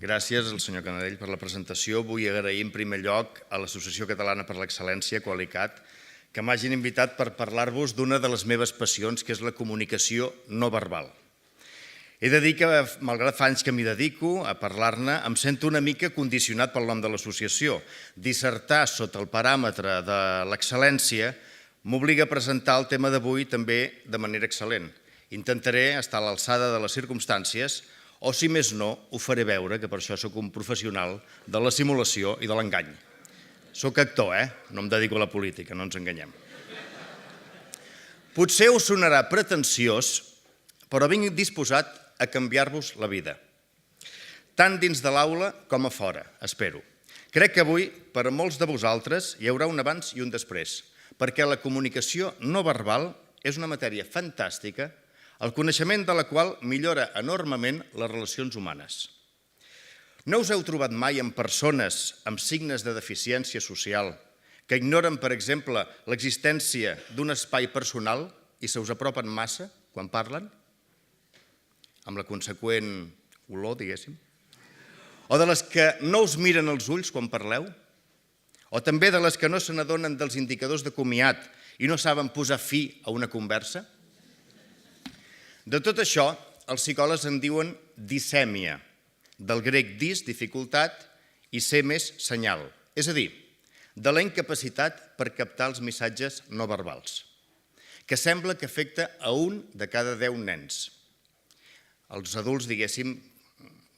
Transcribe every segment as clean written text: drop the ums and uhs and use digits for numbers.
Gràcies al senyor Canadell per la presentació. Vull agrair en primer lloc a l'Associació Catalana per l'Excel·lència, Qualicat, que m'hagin invitat per parlar-vos d'una de les meves passions, que és la comunicació no verbal. He de dir que, malgrat fa anys que m'hi dedico a parlar-ne, em sento una mica condicionat pel nom de l'associació. Dissertar sota el paràmetre de l'excel·lència m'obliga a presentar el tema d'avui també de manera excel·lent. Intentaré estar a l'alçada de les circumstàncies, o si més no, ho faré veure, que per això sóc un professional de la simulació i de l'engany. Soc actor, No em dedico a la política, no ens enganyem. Potser us sonarà pretensiós, però vinc disposat a canviar-vos la vida. Tant dins de l'aula com a fora, espero. Crec que avui, per a molts de vosaltres, hi haurà un abans i un després, perquè la comunicació no verbal és una matèria fantàstica, el coneixement de la qual millora enormement les relacions humanes. No us heu trobat mai amb persones amb signes de deficiència social que ignoren, per exemple, l'existència d'un espai personal i se us apropen massa quan parlen? Amb la conseqüent olor, diguéssim? O de les que no us miren als ulls quan parleu? O també de les que no se n'adonen dels indicadors de comiat i no saben posar fi a una conversa? De tot això, els psicòlegs en diuen dissèmia, del grec dis, dificultat, i semes, senyal, és a dir, de la incapacitat per captar els missatges no verbals, que sembla que afecta a un de cada 10 nens. Els adults, diguéssim,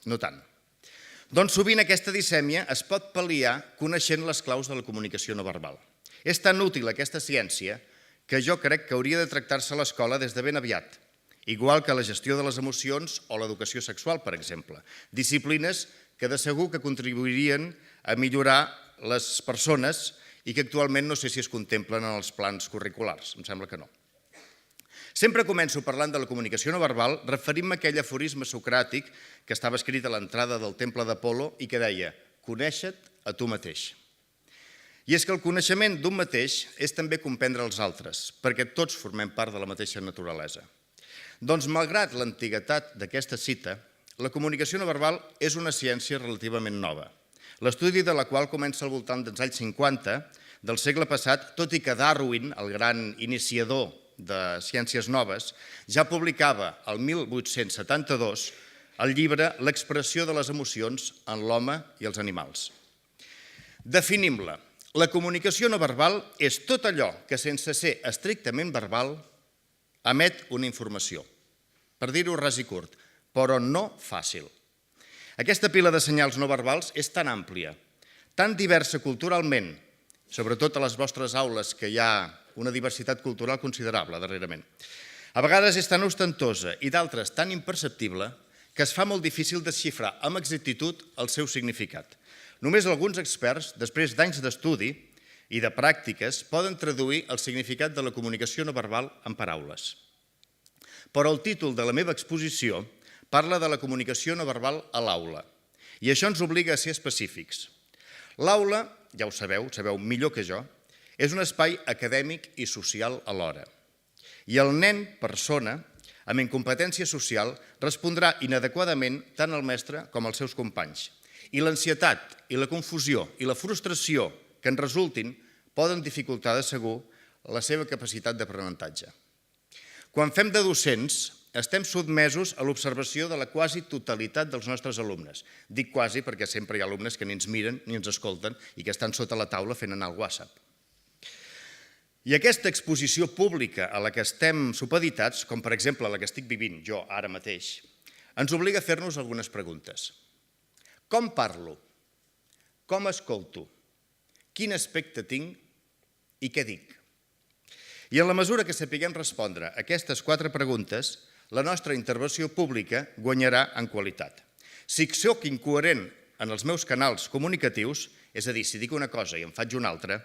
no tant. Doncs sovint aquesta dissèmia es pot pal·liar coneixent les claus de la comunicació no verbal. És tan útil aquesta ciència que jo crec que hauria de tractar-se a l'escola des de ben aviat, igual que la gestió de les emocions o l'educació sexual, per exemple. Disciplines que de segur que contribuirien a millorar les persones i que actualment no sé si es contemplen en els plans curriculars. Em sembla que no. Sempre començo parlant de la comunicació no verbal referint-me a aquell aforisme socràtic que estava escrit a l'entrada del temple d'Apol·lo i que deia «Coneixe't a tu mateix». I és que el coneixement d'un mateix és també comprendre els altres, perquè tots formem part de la mateixa naturalesa. Doncs, malgrat l'antiguitat d'aquesta cita, la comunicació no verbal és una ciència relativament nova, l'estudi de la qual comença al voltant dels anys 50 del segle passat, tot i que Darwin, el gran iniciador de ciències noves, ja publicava el 1872 el llibre L'expressió de les emocions en l'home i els animals. Definim-la. La comunicació no verbal és tot allò que, sense ser estrictament verbal, emet una informació. Per dir-ho ras i curt, però no fàcil. Aquesta pila de senyals no verbals és tan àmplia, tan diversa culturalment, sobretot a les vostres aules, que hi ha una diversitat cultural considerable darrerament. A vegades és tan ostentosa i d'altres tan imperceptible que es fa molt difícil desxifrar amb exactitud el seu significat. Només alguns experts, després d'anys d'estudi i de pràctiques, poden traduir el significat de la comunicació no verbal en paraules. Però el títol de la meva exposició parla de la comunicació no verbal a l'aula, i això ens obliga a ser específics. L'aula, ja ho sabeu millor que jo, és un espai acadèmic i social alhora. I el nen, persona, amb incompetència social, respondrà inadequadament tant al mestre com als seus companys. I l'ansietat, i la confusió, i la frustració que en resultin poden dificultar de segur la seva capacitat d'aprenentatge. Quan fem de docents, estem sotmesos a l'observació de la quasi totalitat dels nostres alumnes. Dic quasi perquè sempre hi ha alumnes que ni ens miren ni ens escolten i que estan sota la taula fent anar el WhatsApp. I aquesta exposició pública a la que estem supeditats, com per exemple la que estic vivint jo ara mateix, ens obliga a fer-nos algunes preguntes. Com parlo? Com escolto? Quin aspecte tinc i què dic? I en la mesura que sapiguem respondre a aquestes 4 preguntes, la nostra intervenció pública guanyarà en qualitat. Si soc incoherent en els meus canals comunicatius, és a dir, si dic una cosa i en faig una altra,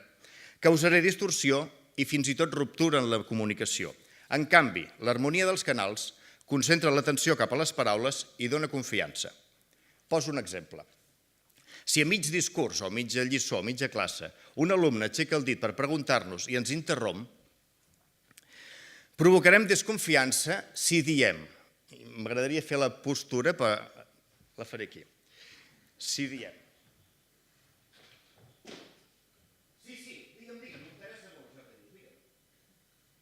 causaré distorsió i fins i tot ruptura en la comunicació. En canvi, l'harmonia dels canals concentra l'atenció cap a les paraules i dona confiança. Poso un exemple. Si a mig discurs, o mitja lliçó, o mitja classe, un alumne aixeca el dit per preguntar-nos i ens interromp, provocarem desconfiança si diem, m'agradaria fer la postura, però la faré aquí, si diem... Sí, digue'm, m'interessa molt això que dius, digue'm.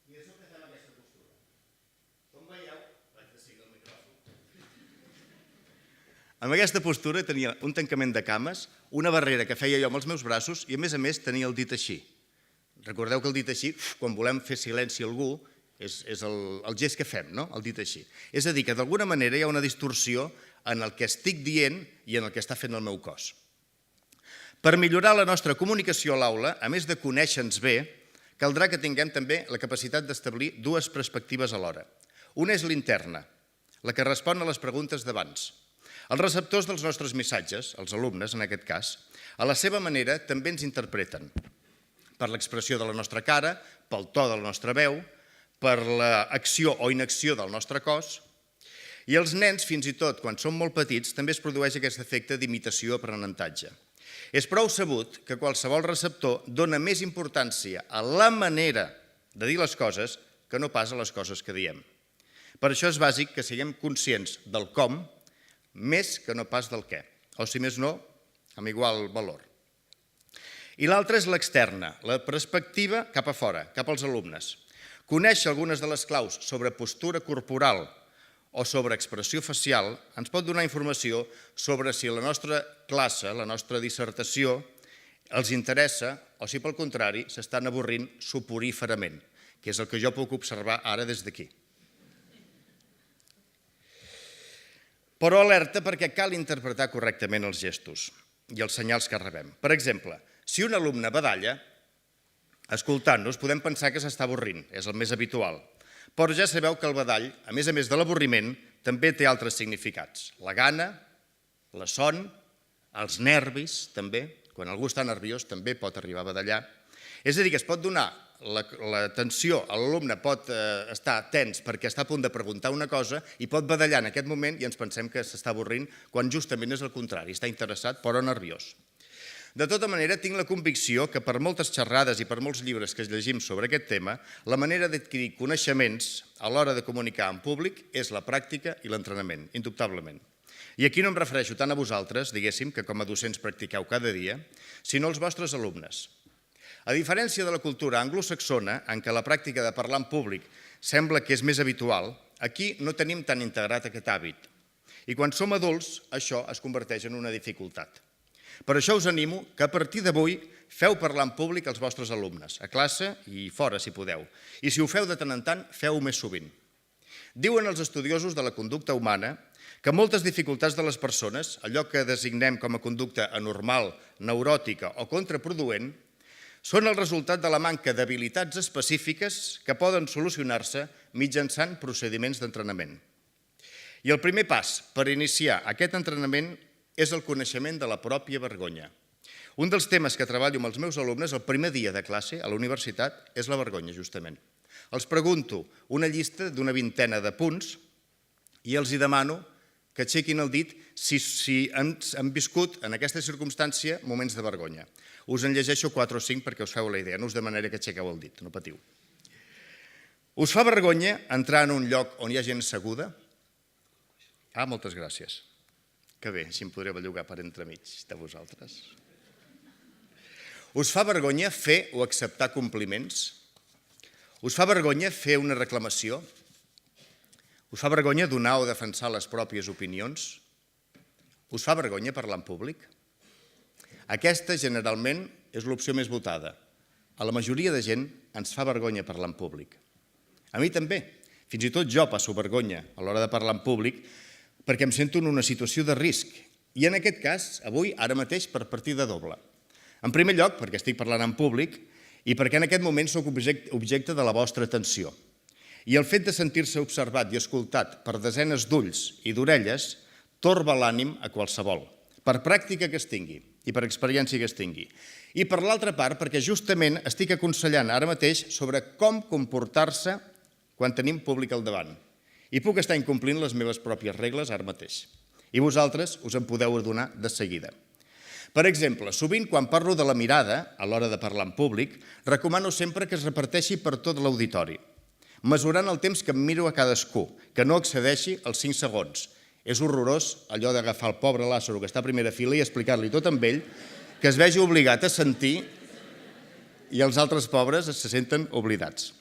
I de sobte fem aquesta postura. Com veieu, vaig de seguir el micròfon. Amb aquesta postura tenia un tancament de cames, una barrera que feia jo amb els meus braços i, a més, tenia el dit així. Recordeu que el dit així, quan volem fer silenci a algú, és el gest que fem, no? El dit així. És a dir, que d'alguna manera hi ha una distorsió en el que estic dient i en el que està fent el meu cos. Per millorar la nostra comunicació a l'aula, a més de conèixer-nos bé, caldrà que tinguem també la capacitat d'establir dues perspectives alhora. Una és l'interna, la que respon a les preguntes d'abans. Els receptors dels nostres missatges, els alumnes en aquest cas, a la seva manera també ens interpreten. Per l'expressió de la nostra cara, pel to de la nostra veu, per l'acció o inacció del nostre cos. I els nens, fins i tot quan són molt petits, també es produeix aquest efecte d'imitació-aprenentatge. És prou sabut que qualsevol receptor dona més importància a la manera de dir les coses que no pas a les coses que diem. Per això és bàsic que siguem conscients del com més que no pas del què, o si més no, amb igual valor. I l'altra és l'externa, la perspectiva cap a fora, cap als alumnes. Conèixer algunes de les claus sobre postura corporal o sobre expressió facial ens pot donar informació sobre si la nostra classe, la nostra dissertació, els interessa o si, pel contrari, s'estan avorrint soporíferament, que és el que jo puc observar ara des d'aquí. Però alerta perquè cal interpretar correctament els gestos i els senyals que rebem. Per exemple, si un alumne badalla, escoltant-nos, podem pensar que s'està avorrint, és el més habitual. Però ja sabeu que el badall, a més de l'avorriment, també té altres significats. La gana, la son, els nervis, també. Quan algú està nerviós també pot arribar a badallar. És a dir, que es pot donar l'atenció, l'alumne pot estar tens perquè està a punt de preguntar una cosa i pot badallar en aquest moment i ens pensem que s'està avorrint quan justament és el contrari, està interessat però nerviós. De tota manera, tinc la convicció que per moltes xerrades i per molts llibres que llegim sobre aquest tema, la manera d'adquirir coneixements a l'hora de comunicar en públic és la pràctica i l'entrenament, indubtablement. I aquí no em refereixo tant a vosaltres, diguéssim, que com a docents practiqueu cada dia, sinó als vostres alumnes. A diferència de la cultura anglosaxona, en què la pràctica de parlar en públic sembla que és més habitual, aquí no tenim tan integrat aquest hàbit. I quan som adults, això es converteix en una dificultat. Per això us animo que a partir d'avui feu parlar en públic als vostres alumnes, a classe i fora, si podeu. I si ho feu de tant en tant, feu-ho més sovint. Diuen els estudiosos de la conducta humana que moltes dificultats de les persones, allò que designem com a conducta anormal, neuròtica o contraproduent, són el resultat de la manca d'habilitats específiques que poden solucionar-se mitjançant procediments d'entrenament. I el primer pas per iniciar aquest entrenament és el coneixement de la pròpia vergonya. Un dels temes que treballo amb els meus alumnes el primer dia de classe a la universitat és la vergonya, justament. Els pregunto una llista d'una vintena de punts i els demano que aixequin el dit si han viscut en aquesta circumstància moments de vergonya. Us en llegeixo 4 o 5 perquè us feu la idea, no us demanaré que aixequeu el dit, no patiu. Us fa vergonya entrar en un lloc on hi ha gent asseguda? Ah, moltes gràcies. Que bé, així em podré bellugar per entremig de vosaltres. Us fa vergonya fer o acceptar compliments? Us fa vergonya fer una reclamació? Us fa vergonya donar o defensar les pròpies opinions? Us fa vergonya parlar en públic? Aquesta, generalment, és l'opció més votada. A la majoria de gent ens fa vergonya parlar en públic. A mi també. Fins i tot jo passo vergonya a l'hora de parlar en públic perquè em sento en una situació de risc. I en aquest cas, avui, ara mateix, per partida doble. En primer lloc, perquè estic parlant en públic i perquè en aquest moment sóc objecte de la vostra atenció. I el fet de sentir-se observat i escoltat per desenes d'ulls i d'orelles torba l'ànim a qualsevol, per pràctica que es tingui i per experiència que es tingui. I per l'altra part, perquè justament estic aconsellant ara mateix sobre com comportar-se quan tenim públic al davant. I puc estar incomplint les meves pròpies regles ara mateix. I vosaltres us en podeu adonar de seguida. Per exemple, sovint quan parlo de la mirada, a l'hora de parlar en públic, recomano sempre que es reparteixi per tot l'auditori, mesurant el temps que em miro a cadascú, que no excedeixi els 5 segons, És horrorós allò d'agafar el pobre Lázaro que està a primera fila i explicar-li tot amb ell, que es vegi obligat a sentir i els altres pobres se senten oblidats.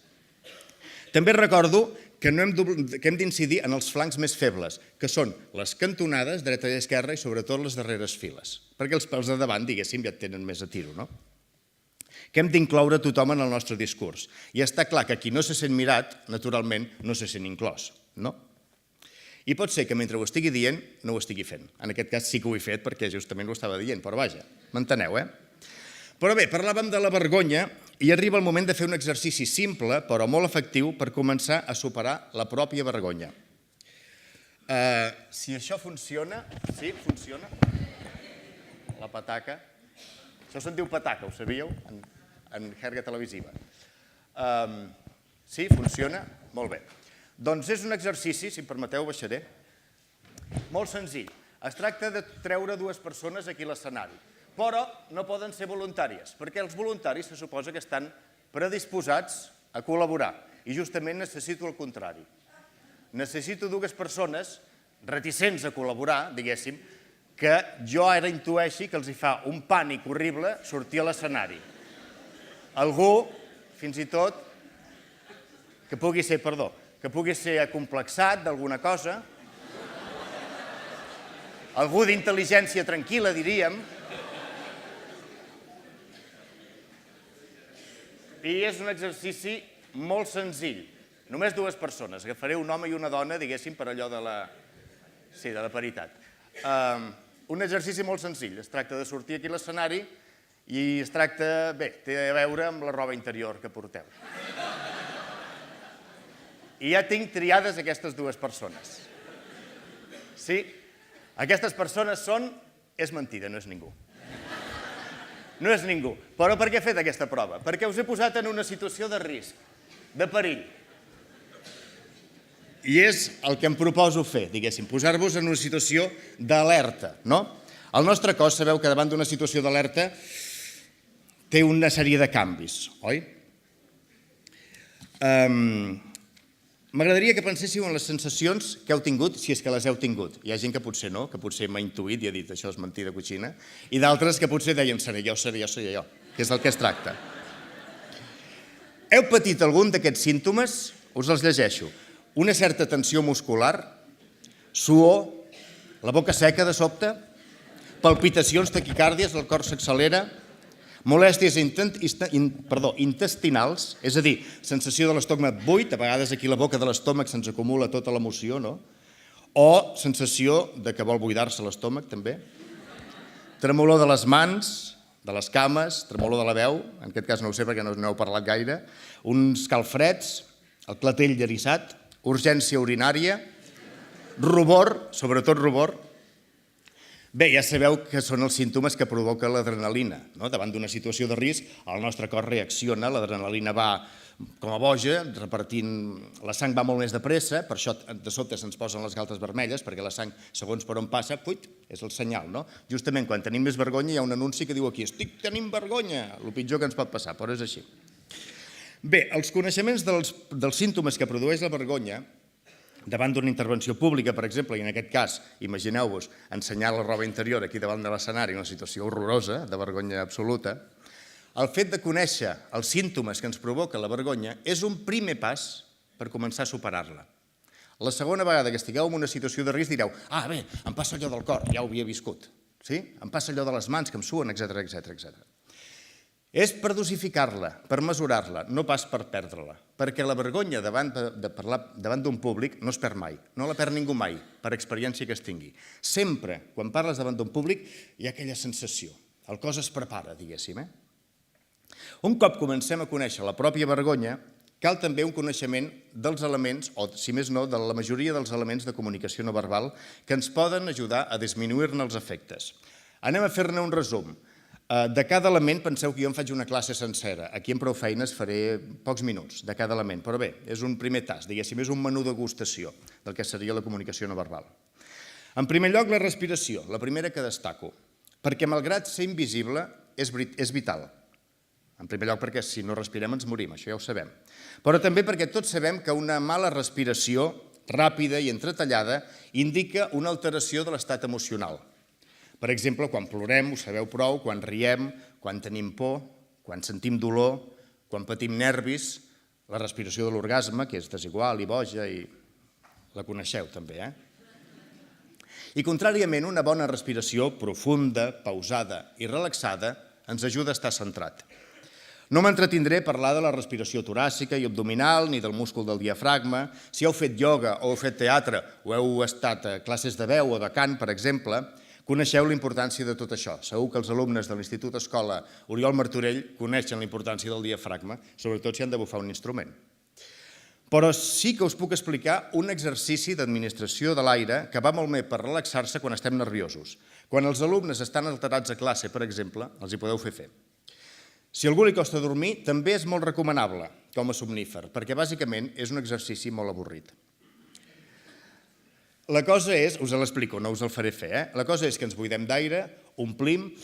També recordo que hem d'incidir en els flancs més febles, que són les cantonades, dreta i esquerra, i sobretot les darreres files, perquè els pèls de davant, diguéssim, ja tenen més a tiro, no? Que hem d'incloure tothom en el nostre discurs. I està clar que qui no se sent mirat, naturalment, no se sent inclòs, no? I pot ser que mentre ho estigui dient, no ho estigui fent. En aquest cas sí que ho he fet perquè justament ho estava dient, però vaja, m'enteneu, Però bé, parlàvem de la vergonya i arriba el moment de fer un exercici simple, però molt efectiu, per començar a superar la pròpia vergonya. Si això funciona... Sí, funciona? La pataca. Això se'n diu pataca, ho sabíeu? En jerga televisiva. Sí, funciona? Molt bé. Doncs és un exercici, si em permeteu, baixaré. Molt senzill. Es tracta de treure dues persones aquí a l'escenari, però no poden ser voluntàries, perquè els voluntaris se suposa que estan predisposats a col·laborar, i justament necessito el contrari. Necessito dues persones reticents a col·laborar, diguéssim, que jo ara intueixi que els hi fa un pànic horrible sortir a l'escenari. Algú, fins i tot, que pugui ser acomplexat d'alguna cosa, algú d'intel·ligència tranquil·la, diríem, i és un exercici molt senzill. Només dues persones. Agafaré un home i una dona, diguéssim, per allò de la paritat. Un exercici molt senzill. Es tracta de sortir aquí a l'escenari i es tracta, bé, té a veure amb la roba interior que porteu. I ja tinc triades aquestes dues persones. Sí? Aquestes persones són... És mentida, no és ningú. No és ningú. Però per què he fet aquesta prova? Perquè us he posat en una situació de risc, de perill. I és el que em proposo fer, diguéssim, posar-vos en una situació d'alerta, no? El nostre cos, sabeu que davant d'una situació d'alerta té una sèrie de canvis, oi? M'agradaria que penséssiu en les sensacions que heu tingut, si és que les heu tingut. Hi ha gent que potser no, que potser m'ha intuït i ha dit això és mentida coixina, i d'altres que potser deien seré jo, que és el que es tracta. Heu patit algun d'aquests símptomes? Us els llegeixo. Una certa tensió muscular, suor, la boca seca de sobte, palpitacions, taquicàrdies, el cor s'accelera, molèsties intestinals, és a dir, sensació de l'estómac buit, a vegades aquí a la boca de l'estómac se'ns acumula tota l'emoció, no? O sensació de que vol buidar-se l'estómac, també. Tremolor de les mans, de les cames, tremolor de la veu, en aquest cas no ho sé perquè no n'heu parlat gaire, uns calfreds, el clatell eriçat, urgència urinària, rubor, sobretot rubor. Bé, ja sabeu que són els símptomes que provoca l'adrenalina. Davant d'una situació de risc, el nostre cos reacciona, l'adrenalina va com a boja, repartint... La sang va molt més de pressa, per això de sobte se'ns posen les galtes vermelles, perquè la sang, segons per on passa, és el senyal, no? Justament quan tenim més vergonya hi ha un anunci que diu aquí «Estic tenint vergonya!», el pitjor que ens pot passar, però és així. Bé, els coneixements dels símptomes que produeix la vergonya davant d'una intervenció pública, per exemple, i en aquest cas, imagineu-vos, ensenyar la roba interior aquí davant de l'escenari, una situació horrorosa, de vergonya absoluta, el fet de conèixer els símptomes que ens provoca la vergonya és un primer pas per començar a superar-la. La segona vegada que estigueu en una situació de risc direu bé, em passa allò del cor, ja ho havia viscut, sí? Em passa allò de les mans que em suen, etc. És per dosificar-la, per mesurar-la, no pas per perdre-la. Perquè la vergonya davant de parlar davant d'un públic no es perd mai, no la perd ningú mai, per experiència que es tingui. Sempre, quan parles davant d'un públic, hi ha aquella sensació. El cos es prepara, diguéssim. Un cop comencem a conèixer la pròpia vergonya, cal també un coneixement dels elements, o si més no, de la majoria dels elements de comunicació no verbal que ens poden ajudar a disminuir-ne els efectes. Anem a fer-ne un resum. De cada element, penseu que jo em faig una classe sencera. Aquí en prou feines faré pocs minuts de cada element, però bé, és un primer tast, diguéssim, és un menú degustació del que seria la comunicació no verbal. En primer lloc, la respiració, la primera que destaco, perquè malgrat ser invisible, és vital. En primer lloc perquè si no respirem ens morim, això ja ho sabem. Però també perquè tots sabem que una mala respiració ràpida i entretallada, indica una alteració de l'estat emocional. Per exemple, quan plorem, ho sabeu prou, quan riem, quan tenim por, quan sentim dolor, quan patim nervis, la respiració de l'orgasme, que és desigual i boja, i la coneixeu també, I contràriament, una bona respiració profunda, pausada i relaxada ens ajuda a estar centrat. No m'entretindré a parlar de la respiració toràcica i abdominal, ni del múscul del diafragma. Si heu fet ioga o heu fet teatre o heu estat a classes de veu o de cant, per exemple, coneixeu la importància de tot això. Segur que els alumnes de l'Institut Escola Oriol Martorell coneixen la importància del diafragma, sobretot si han de bufar un instrument. Però sí que us puc explicar un exercici d'administració de l'aire que va molt bé per relaxar-se quan estem nerviosos. Quan els alumnes estan alterats a classe, per exemple, els hi podeu fer. Si a algú li costa dormir, també és molt recomanable com a somnífer, perquè bàsicament és un exercici molt avorrit. La cosa és, us l'explico, no us el faré fer, la cosa és que ens buidem d'aire, omplim.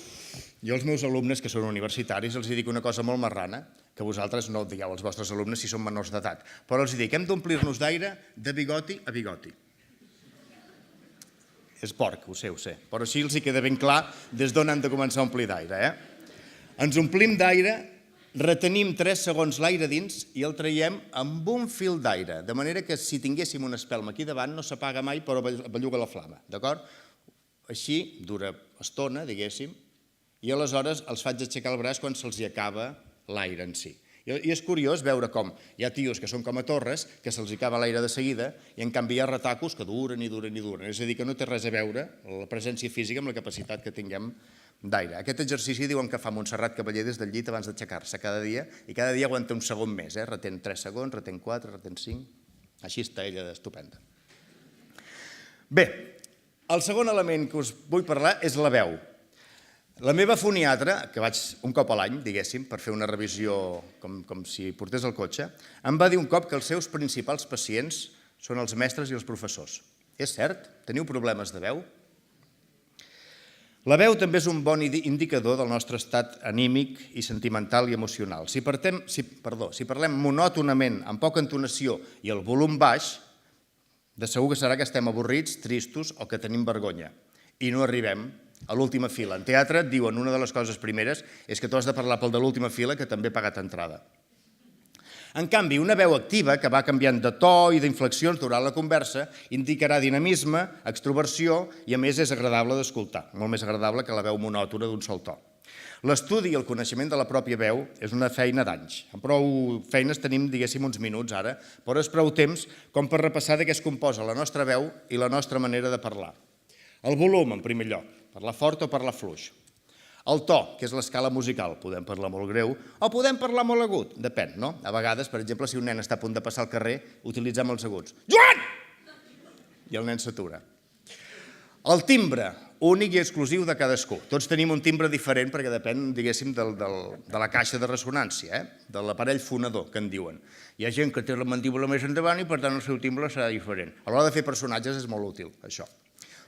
Jo als meus alumnes, que són universitaris, els dic una cosa molt marrana, que vosaltres no digueu als vostres alumnes si són menors d'edat, però els dic, hem d'omplir-nos d'aire de bigoti a bigoti. És porc, ho sé, però així els hi queda ben clar des d'on han de començar a omplir d'aire. Ens omplim d'aire, retenim 3 segons l'aire dins i el traiem amb un fil d'aire, de manera que si tinguéssim una espelma aquí davant no s'apaga mai però belluga la flama, d'acord? Així dura estona, diguéssim, i aleshores els faig aixecar el braç quan se'ls acaba l'aire en si. I és curiós veure com hi ha tios que són com a torres, que se'ls acaba l'aire de seguida, i en canvi hi ha retacos que duren i duren i duren. És a dir, que no té res a veure la presència física amb la capacitat que tinguem d'aire. Aquest exercici diuen que fa Montserrat Cavaller des del llit abans d'aixecar-se cada dia, i cada dia aguanta un segon més, retén 3 segons, retén 4, retén 5... Així està ella d'estupenda. Bé, el segon element que us vull parlar és la veu. La meva foniatra, que vaig un cop a l'any, diguéssim, per fer una revisió com si portés el cotxe, em va dir un cop que els seus principals pacients són els mestres i els professors. És cert? Teniu problemes de veu? La veu també és un bon indicador del nostre estat anímic i sentimental i emocional. Si parlem monòtonament, amb poca entonació i el volum baix, de segur que serà que estem avorrits, tristos o que tenim vergonya. I no arribem a l'última fila. En teatre et diuen una de les coses primeres és que tu has de parlar pel de l'última fila que també ha pagat entrada. En canvi, una veu activa que va canviant de to i d'inflexions durant la conversa indicarà dinamisme, extroversió i a més és agradable d'escoltar, molt més agradable que la veu monòtona d'un sol to. L'estudi i el coneixement de la pròpia veu és una feina d'anys. Amb prou feines tenim, diguéssim, uns minuts ara, però és prou temps com per repassar de què es composa la nostra veu i la nostra manera de parlar. El volum, en primer lloc, parlar fort o parlar fluix. El to, que és l'escala musical, podem parlar molt greu o podem parlar molt agut, depèn, no? A vegades, per exemple, si un nen està a punt de passar al carrer, utilitzem els aguts. Joan! I el nen s'atura. El timbre, únic i exclusiu de cadascú. Tots tenim un timbre diferent perquè depèn, diguéssim, de la caixa de ressonància, de l'aparell fonador, que en diuen. Hi ha gent que té la mandíbula més endavant i, per tant, el seu timbre serà diferent. A l'hora de fer personatges és molt útil, això.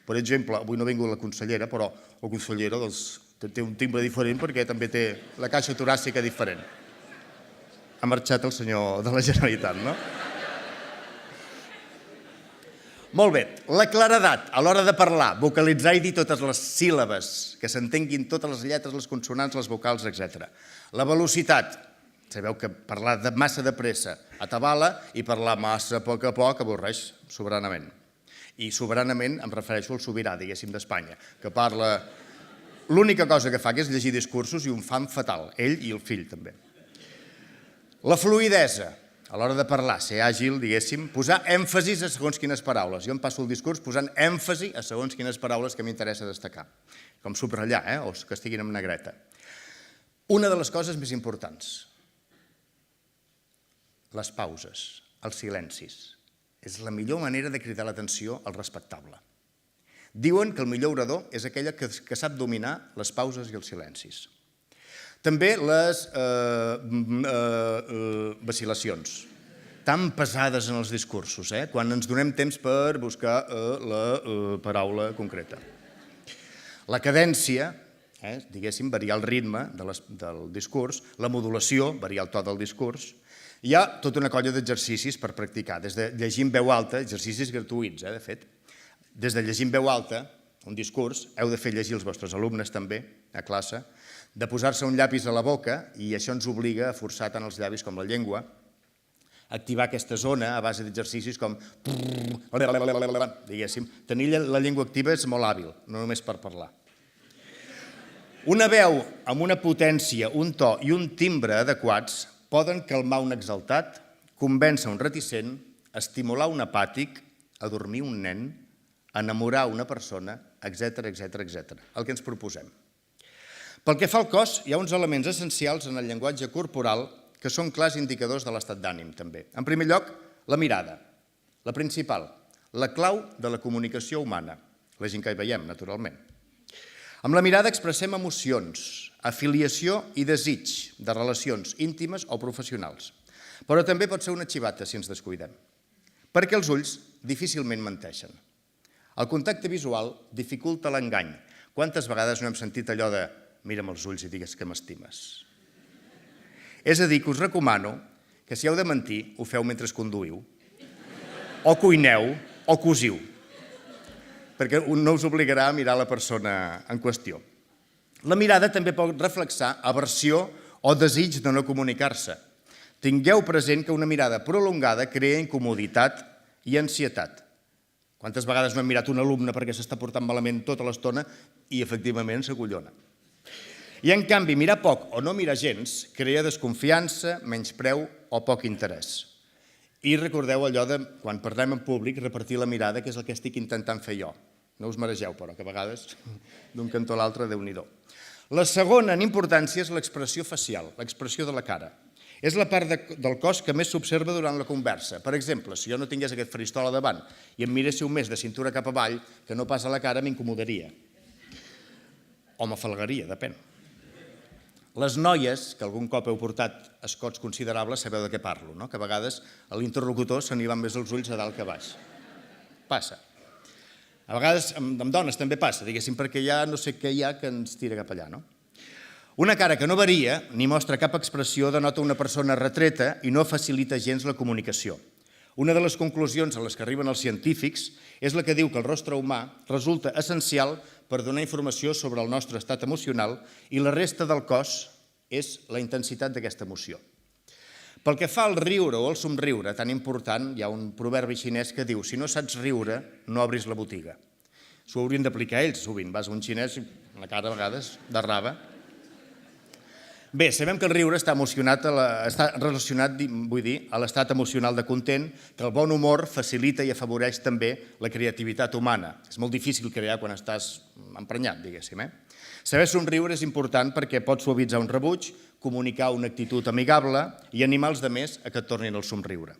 Per exemple, avui no ha vingut la consellera, però la consellera té un timbre diferent perquè també té la caixa toràcica diferent. Ha marxat el senyor de la Generalitat, no? Molt bé, la claredat a l'hora de parlar, vocalitzar i dir totes les síl·labes, que s'entenguin totes les lletres, les consonants, les vocals, etc. La velocitat, sabeu que parlar massa de pressa atabala i parlar massa a poc avorreix soberanament. I soberanament em refereixo al sobirà, diguéssim, d'Espanya, que parla... L'única cosa que fa que és llegir discursos i un fam fatal, ell i el fill també. La fluïdesa, a l'hora de parlar, ser àgil, diguéssim, posar èmfasis a segons quines paraules. Jo em passo el discurs posant èmfasi a segons quines paraules que m'interessa destacar, com subratllar, o que estiguin en negreta. Una de les coses més importants, les pauses, els silencis. És la millor manera de cridar l'atenció al respectable. Diuen que el millor orador és aquella que sap dominar les pauses i els silencis. També les vacil·lacions, tan pesades en els discursos, quan ens donem temps per buscar la paraula concreta. La cadència, diguéssim, variar el ritme del discurs, la modulació, variar el to del discurs, Hi ha tota una colla d'exercicis per practicar, des de llegir en veu alta, exercicis gratuïts, de fet. Des de llegir en veu alta, un discurs, heu de fer llegir els vostres alumnes també, a classe, de posar-se un llapis a la boca, i això ens obliga a forçar tant els llavis com la llengua, activar aquesta zona a base d'exercicis com diguéssim. Tenir la llengua activa és molt hàbil, no només per parlar. Una veu amb una potència, un to i un timbre adequats poden calmar un exaltat, convèncer un reticent, estimular un apàtic, adormir un nen, enamorar una persona, etc. El que ens proposem. Pel que fa al cos, hi ha uns elements essencials en el llenguatge corporal que són clars indicadors de l'estat d'ànim, també. En primer lloc, la mirada, la principal, la clau de la comunicació humana, la gent que hi veiem, naturalment. Amb la mirada expressem emocions, afiliació i desig de relacions íntimes o professionals. Però també pot ser una xivata si ens descuidem, perquè els ulls difícilment menteixen. El contacte visual dificulta l'engany. Quantes vegades no hem sentit allò de mira'm els ulls i digues que m'estimes? És a dir, que us recomano que si heu de mentir, ho feu mentre conduïu, o cuineu, o cosiu, perquè no us obligarà a mirar la persona en qüestió. La mirada també pot reflexar aversió o desig de no comunicar-se. Tingueu present que una mirada prolongada crea incomoditat i ansietat. Quantes vegades no hem mirat un alumne perquè s'està portant malament tota l'estona i efectivament s'acollona. I en canvi, mirar poc o no mirar gens crea desconfiança, menyspreu o poc interès. I recordeu allò de, quan parlem en públic, repartir la mirada, que és el que estic intentant fer jo. No us maregeu, però, que a vegades d'un cantó a l'altre, Déu-n'hi-do. La segona en importància és l'expressió facial, l'expressió de la cara. És la part del cos que més s'observa durant la conversa. Per exemple, si jo no tingués aquest faristol a davant i em miréssiu més de cintura cap avall, que no pas a la cara, m'incomodaria. O m'afalgaria, depèn. Les noies, que algun cop heu portat escots considerables, sabeu de què parlo, no? Que a vegades a l'interlocutor se n'hi van més els ulls a dalt que a baix. Passa. A vegades amb dones també passa, diguéssim, perquè ja no sé què hi ha que ens tira cap allà, no? Una cara que no varia ni mostra cap expressió denota una persona retreta i no facilita gens la comunicació. Una de les conclusions a les que arriben els científics és la que diu que el rostre humà resulta essencial per donar informació sobre el nostre estat emocional i la resta del cos és la intensitat d'aquesta emoció. Pel que fa al riure o al somriure, tan important, hi ha un proverbi xinès que diu si no saps riure, no obris la botiga. S'ho haurien d'aplicar ells, sovint. Vas a un xinès i la cara a vegades derrava. Bé, sabem que el riure està relacionat, a l'estat emocional de content, que el bon humor facilita i afavoreix també la creativitat humana. És molt difícil crear quan estàs emprenyat, diguéssim. Saber somriure és important perquè pot suavitzar un rebuig, comunicar una actitud amigable i animar els altres a que et tornin el somriure.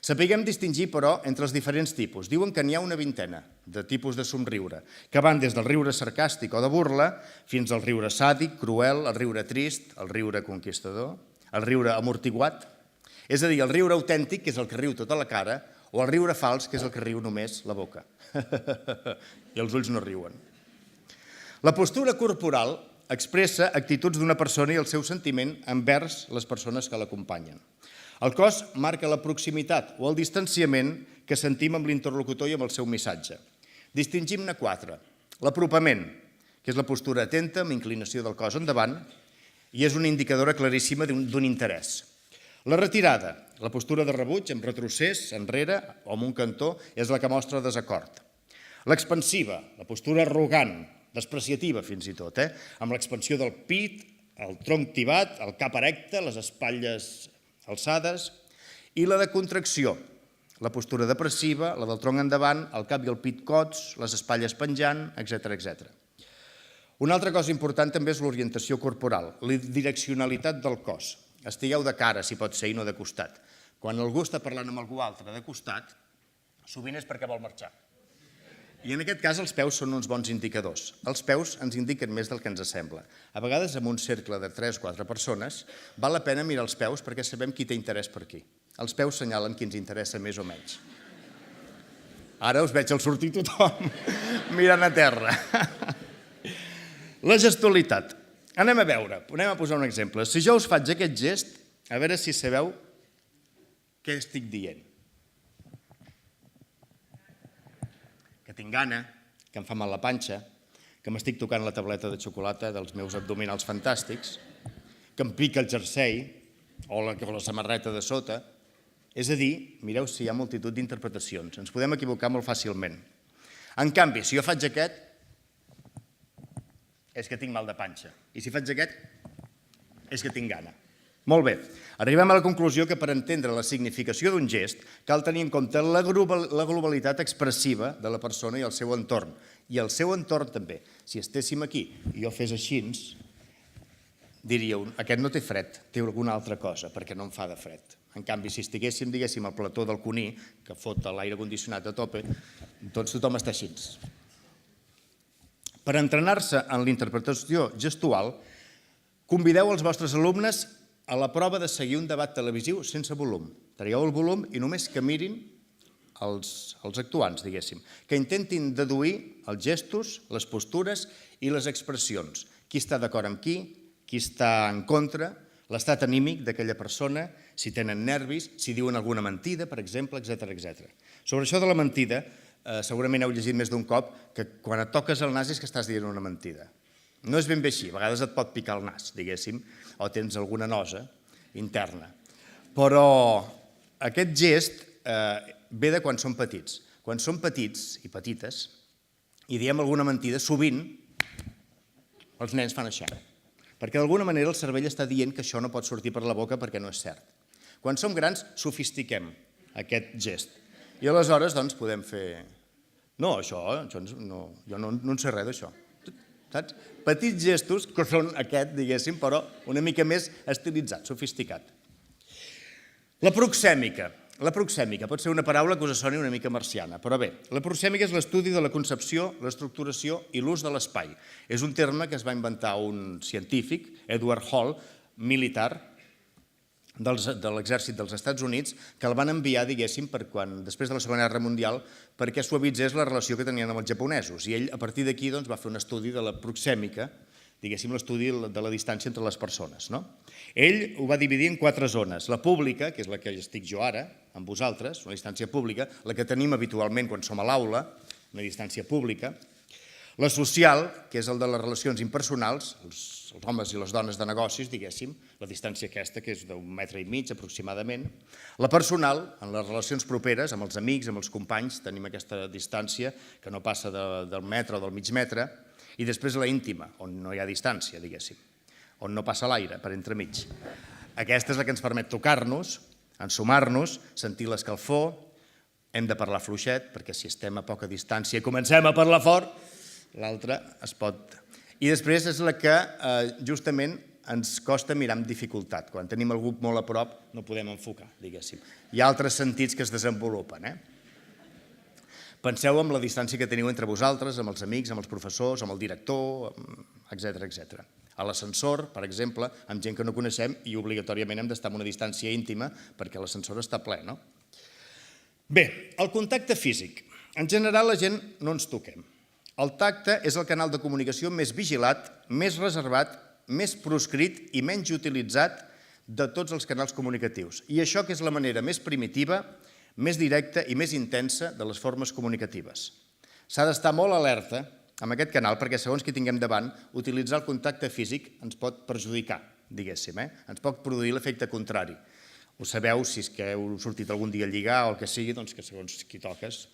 Sapiguem distingir, però, entre els diferents tipus. Diuen que n'hi ha una vintena de tipus de somriure, que van des del riure sarcàstic o de burla fins al riure sàdic, cruel, el riure trist, el riure conquistador, el riure amortiguat, és a dir, el riure autèntic, que és el que riu tota la cara, o el riure fals, que és el que riu només la boca. I els ulls no riuen. La postura corporal expressa actituds d'una persona i el seu sentiment envers les persones que l'acompanyen. El cos marca la proximitat o el distanciament que sentim amb l'interlocutor i amb el seu missatge. Distingim-ne 4. L'apropament, que és la postura atenta amb inclinació del cos endavant i és una indicadora claríssima d'un interès. La retirada, la postura de rebuig amb retrocés, enrere o amb un cantó, és la que mostra desacord. L'expansiva, la postura arrogant, despreciativa fins i tot, amb l'expansió del pit, el tronc tibat, el cap erecte, les espatlles alçades, i la de contracció, la postura depressiva, la del tronc endavant, el cap i el pit cots, les espatlles penjant, etc. Una altra cosa important també és l'orientació corporal, la direccionalitat del cos. Estigueu de cara, si pot ser, i no de costat. Quan algú està parlant amb algú altre de costat, sovint és perquè vol marxar. I en aquest cas els peus són uns bons indicadors. Els peus ens indiquen més del que ens sembla. A vegades, en un cercle de 3 o 4 persones, val la pena mirar els peus perquè sabem qui té interès per aquí. Els peus senyalen qui ens interessa més o menys. Ara us veig al sortir tothom mirant a terra. La gestualitat. Anem a veure, anem a posar un exemple. Si jo us faig aquest gest, a veure si sabeu Què estic dient? Que tinc gana, que em fa mal la panxa, que m'estic tocant la tableta de xocolata dels meus abdominals fantàstics, que em pica el jersei o la samarreta de sota. És a dir, mireu si hi ha multitud d'interpretacions. Ens podem equivocar molt fàcilment. En canvi, si jo faig aquest, és que tinc mal de panxa. I si faig aquest, és que tinc gana. Molt bé, arribem a la conclusió que per entendre la significació d'un gest cal tenir en compte la globalitat expressiva de la persona i el seu entorn. I el seu entorn també. Si estéssim aquí i jo fes així, diríeu, aquest no té fred, té alguna altra cosa, perquè no em fa de fred. En canvi, si estiguéssim, diguéssim, al plató del Cuní, que fot l'aire condicionat a tope, doncs tothom està així. Per entrenar-se en l'interpretació gestual, convideu els vostres alumnes a la prova de seguir un debat televisiu sense volum. Traieu el volum i només que mirin els actuants, diguéssim, que intentin deduir els gestos, les postures i les expressions. Qui està d'acord amb qui està en contra, l'estat anímic d'aquella persona, si tenen nervis, si diuen alguna mentida, per exemple, etc. Sobre això de la mentida, segurament heu llegit més d'un cop que quan et toques el nas és que estàs dient una mentida. No és ben bé així, a vegades et pot picar el nas, diguéssim, o tens alguna nosa interna. Però aquest gest ve de quan som petits. Quan som petits i petites i diem alguna mentida, sovint els nens fan això. Perquè d'alguna manera el cervell està dient que això no pot sortir per la boca perquè no és cert. Quan som grans, sofistiquem aquest gest. I aleshores, doncs, podem fer... No, jo no en sé res d'això. Saps? Petits gestos que són aquest, diguéssim, però una mica més estilitzat, sofisticat. La proxèmica. La proxèmica pot ser una paraula que us soni una mica marciana, però bé, la proxèmica és l'estudi de la concepció, l'estructuració i l'ús de l'espai. És un terme que es va inventar un científic, Edward Hall, militar, de l'exèrcit dels Estats Units, que el van enviar, diguéssim, després de la Segona Guerra Mundial, perquè suavitzés la relació que tenien amb els japonesos. I ell, a partir d'aquí, va fer un estudi de la proxèmica, diguéssim, l'estudi de la distància entre les persones. Ell ho va dividir en 4 zones. La pública, que és la que estic jo ara, amb vosaltres, una distància pública, la que tenim habitualment quan som a l'aula, una distància pública. La social, que és el de les relacions impersonals, els homes i les dones de negocis, diguéssim, la distància aquesta, que és d'1,5 metres aproximadament. La personal, en les relacions properes, amb els amics, amb els companys, tenim aquesta distància que no passa del metre o del mig metre. I després la íntima, on no hi ha distància, diguéssim, on no passa l'aire per entremig. Aquesta és la que ens permet tocar-nos, ensumar-nos, sentir l'escalfor, hem de parlar fluixet, perquè si estem a poca distància i comencem a parlar fort, l'altra es pot... I després és la que justament ens costa mirar amb dificultat. Quan tenim algú molt a prop no podem enfocar, diguéssim. Hi ha altres sentits que es desenvolupen. Penseu en la distància que teniu entre vosaltres, amb els amics, amb els professors, amb el director, etc. A l'ascensor, per exemple, amb gent que no coneixem i obligatòriament hem d'estar en una distància íntima perquè l'ascensor està ple, no? Bé, el contacte físic. En general la gent no ens toquem. El tacte és el canal de comunicació més vigilat, més reservat, més proscrit i menys utilitzat de tots els canals comunicatius. I això que és la manera més primitiva, més directa i més intensa de les formes comunicatives. S'ha d'estar molt alerta amb aquest canal perquè segons qui tinguem davant, utilitzar el contacte físic ens pot perjudicar, diguéssim. Ens pot produir l'efecte contrari. Ho sabeu si és que heu sortit algun dia a lligar o el que sigui, doncs que segons qui toques.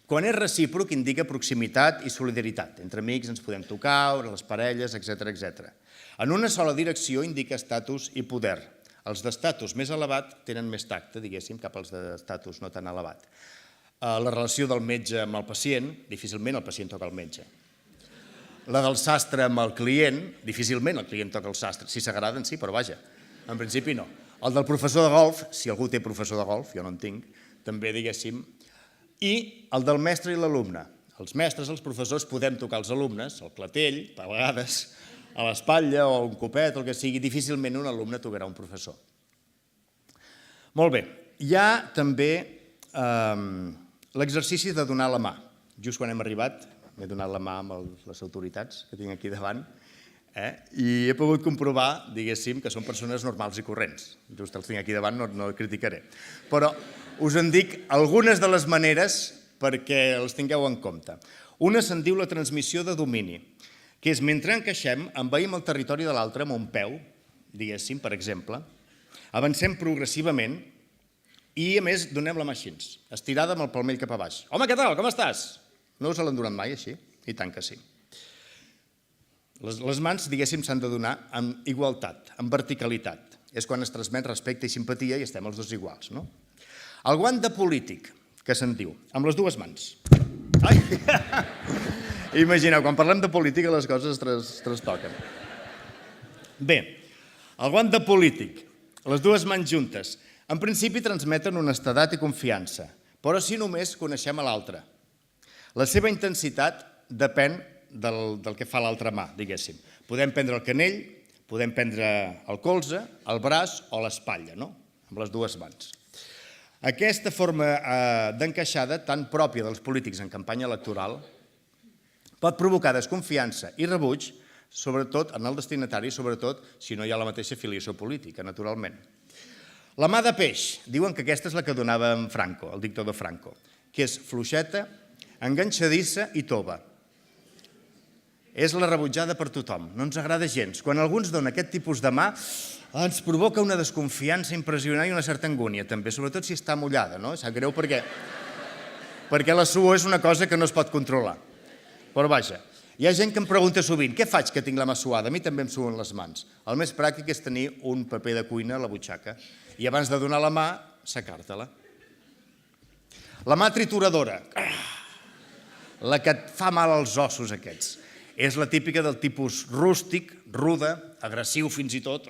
Quan és recíproc indica proximitat i solidaritat. Entre amics ens podem tocar, les parelles, etc. En una sola direcció indica estatus i poder. Els d'estatus més elevat tenen més tacte, diguéssim, cap als d'estatus no tan elevat. La relació del metge amb el pacient, difícilment el pacient toca el metge. La del sastre amb el client, difícilment el client toca el sastre. Si s'agraden, sí, però vaja, en principi no. El del professor de golf, si algú té professor de golf, jo no en tinc, també, diguéssim, i el del mestre i l'alumne. Els mestres, els professors, podem tocar els alumnes, el clatell, a vegades a l'espatlla o un copet, el que sigui, difícilment un alumne tocarà un professor. Molt bé, hi ha també l'exercici de donar la mà. Just quan hem arribat, m'he donat la mà amb les autoritats que tinc aquí davant, I he pogut comprovar, diguéssim, que són persones normals i corrents. Just els tinc aquí davant, no el criticaré. Però us en dic algunes de les maneres perquè els tingueu en compte. Una se'n diu la transmissió de domini, que és mentre encaixem, envaïm el territori de l'altre amb un peu, diguéssim, per exemple, avancem progressivament i, a més, donem la mà així, estirada amb el palmell cap a baix. Home, què tal? Com estàs? No us l'han donat mai així? I tant que sí. Les mans, diguéssim, s'han de donar amb igualtat, amb verticalitat. És quan es transmet respecte i simpatia i estem els dos iguals, no? El guant de polític, que se'n diu, amb les dues mans. Ai! Imagineu, quan parlem de política les coses es trastoquen. Bé, el guant de polític, les dues mans juntes, en principi transmeten honestedat i confiança, però si només coneixem a l'altre. La seva intensitat depèn del que fa l'altra mà, diguéssim. Podem prendre el canell, podem prendre el colze, el braç o l'espatlla, no? Amb les dues mans. Aquesta forma d'encaixada, tan pròpia dels polítics en campanya electoral, pot provocar desconfiança i rebuig, sobretot en el destinatari, sobretot si no hi ha la mateixa filiació política, naturalment. La mà de peix, diuen que aquesta és la que donava en Franco, el dictador Franco, que és fluixeta, enganxadissa i tova. És la rebutjada per tothom, no ens agrada gens. Quan algú ens dona aquest tipus de mà, ens provoca una desconfiança impressionant i una certa angúnia, també, sobretot si està mullada, no? Sap greu perquè la suor és una cosa que no es pot controlar. Però vaja, hi ha gent que em pregunta sovint, què faig que tinc la mà suada? A mi també em suen les mans. El més pràctic és tenir un paper de cuina a la butxaca i abans de donar la mà, secar-te-la. La mà trituradora, la que et fa mal als ossos aquests. És la típica del tipus rústic, ruda, agressiu fins i tot.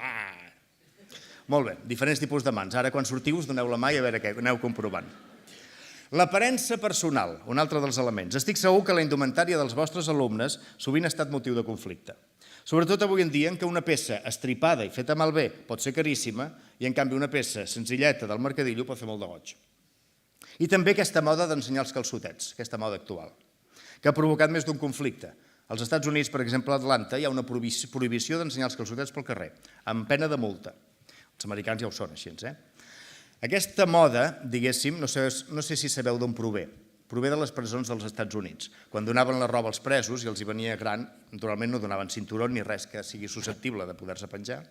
Molt bé, diferents tipus de mans. Ara, quan sortiu, us doneu la mà i a veure què aneu comprovant. L'aparença personal, un altre dels elements. Estic segur que la indumentària dels vostres alumnes sovint ha estat motiu de conflicte. Sobretot avui en dia en què una peça estripada i feta malbé pot ser caríssima i, en canvi, una peça senzilleta del mercadillo pot fer molt de goig. I també aquesta moda d'ensenyar els calçotets, aquesta moda actual, que ha provocat més d'un conflicte. Als Estats Units, per exemple, a Atlanta, hi ha una prohibició d'ensenyar els calçotets pel carrer, amb pena de multa. Els americans ja ho són així, Aquesta moda, diguéssim, no sé si sabeu d'on prové. Prové de les presons dels Estats Units. Quan donaven la roba als presos i els hi venia gran, naturalment no donaven cinturó ni res que sigui susceptible de poder-se penjar,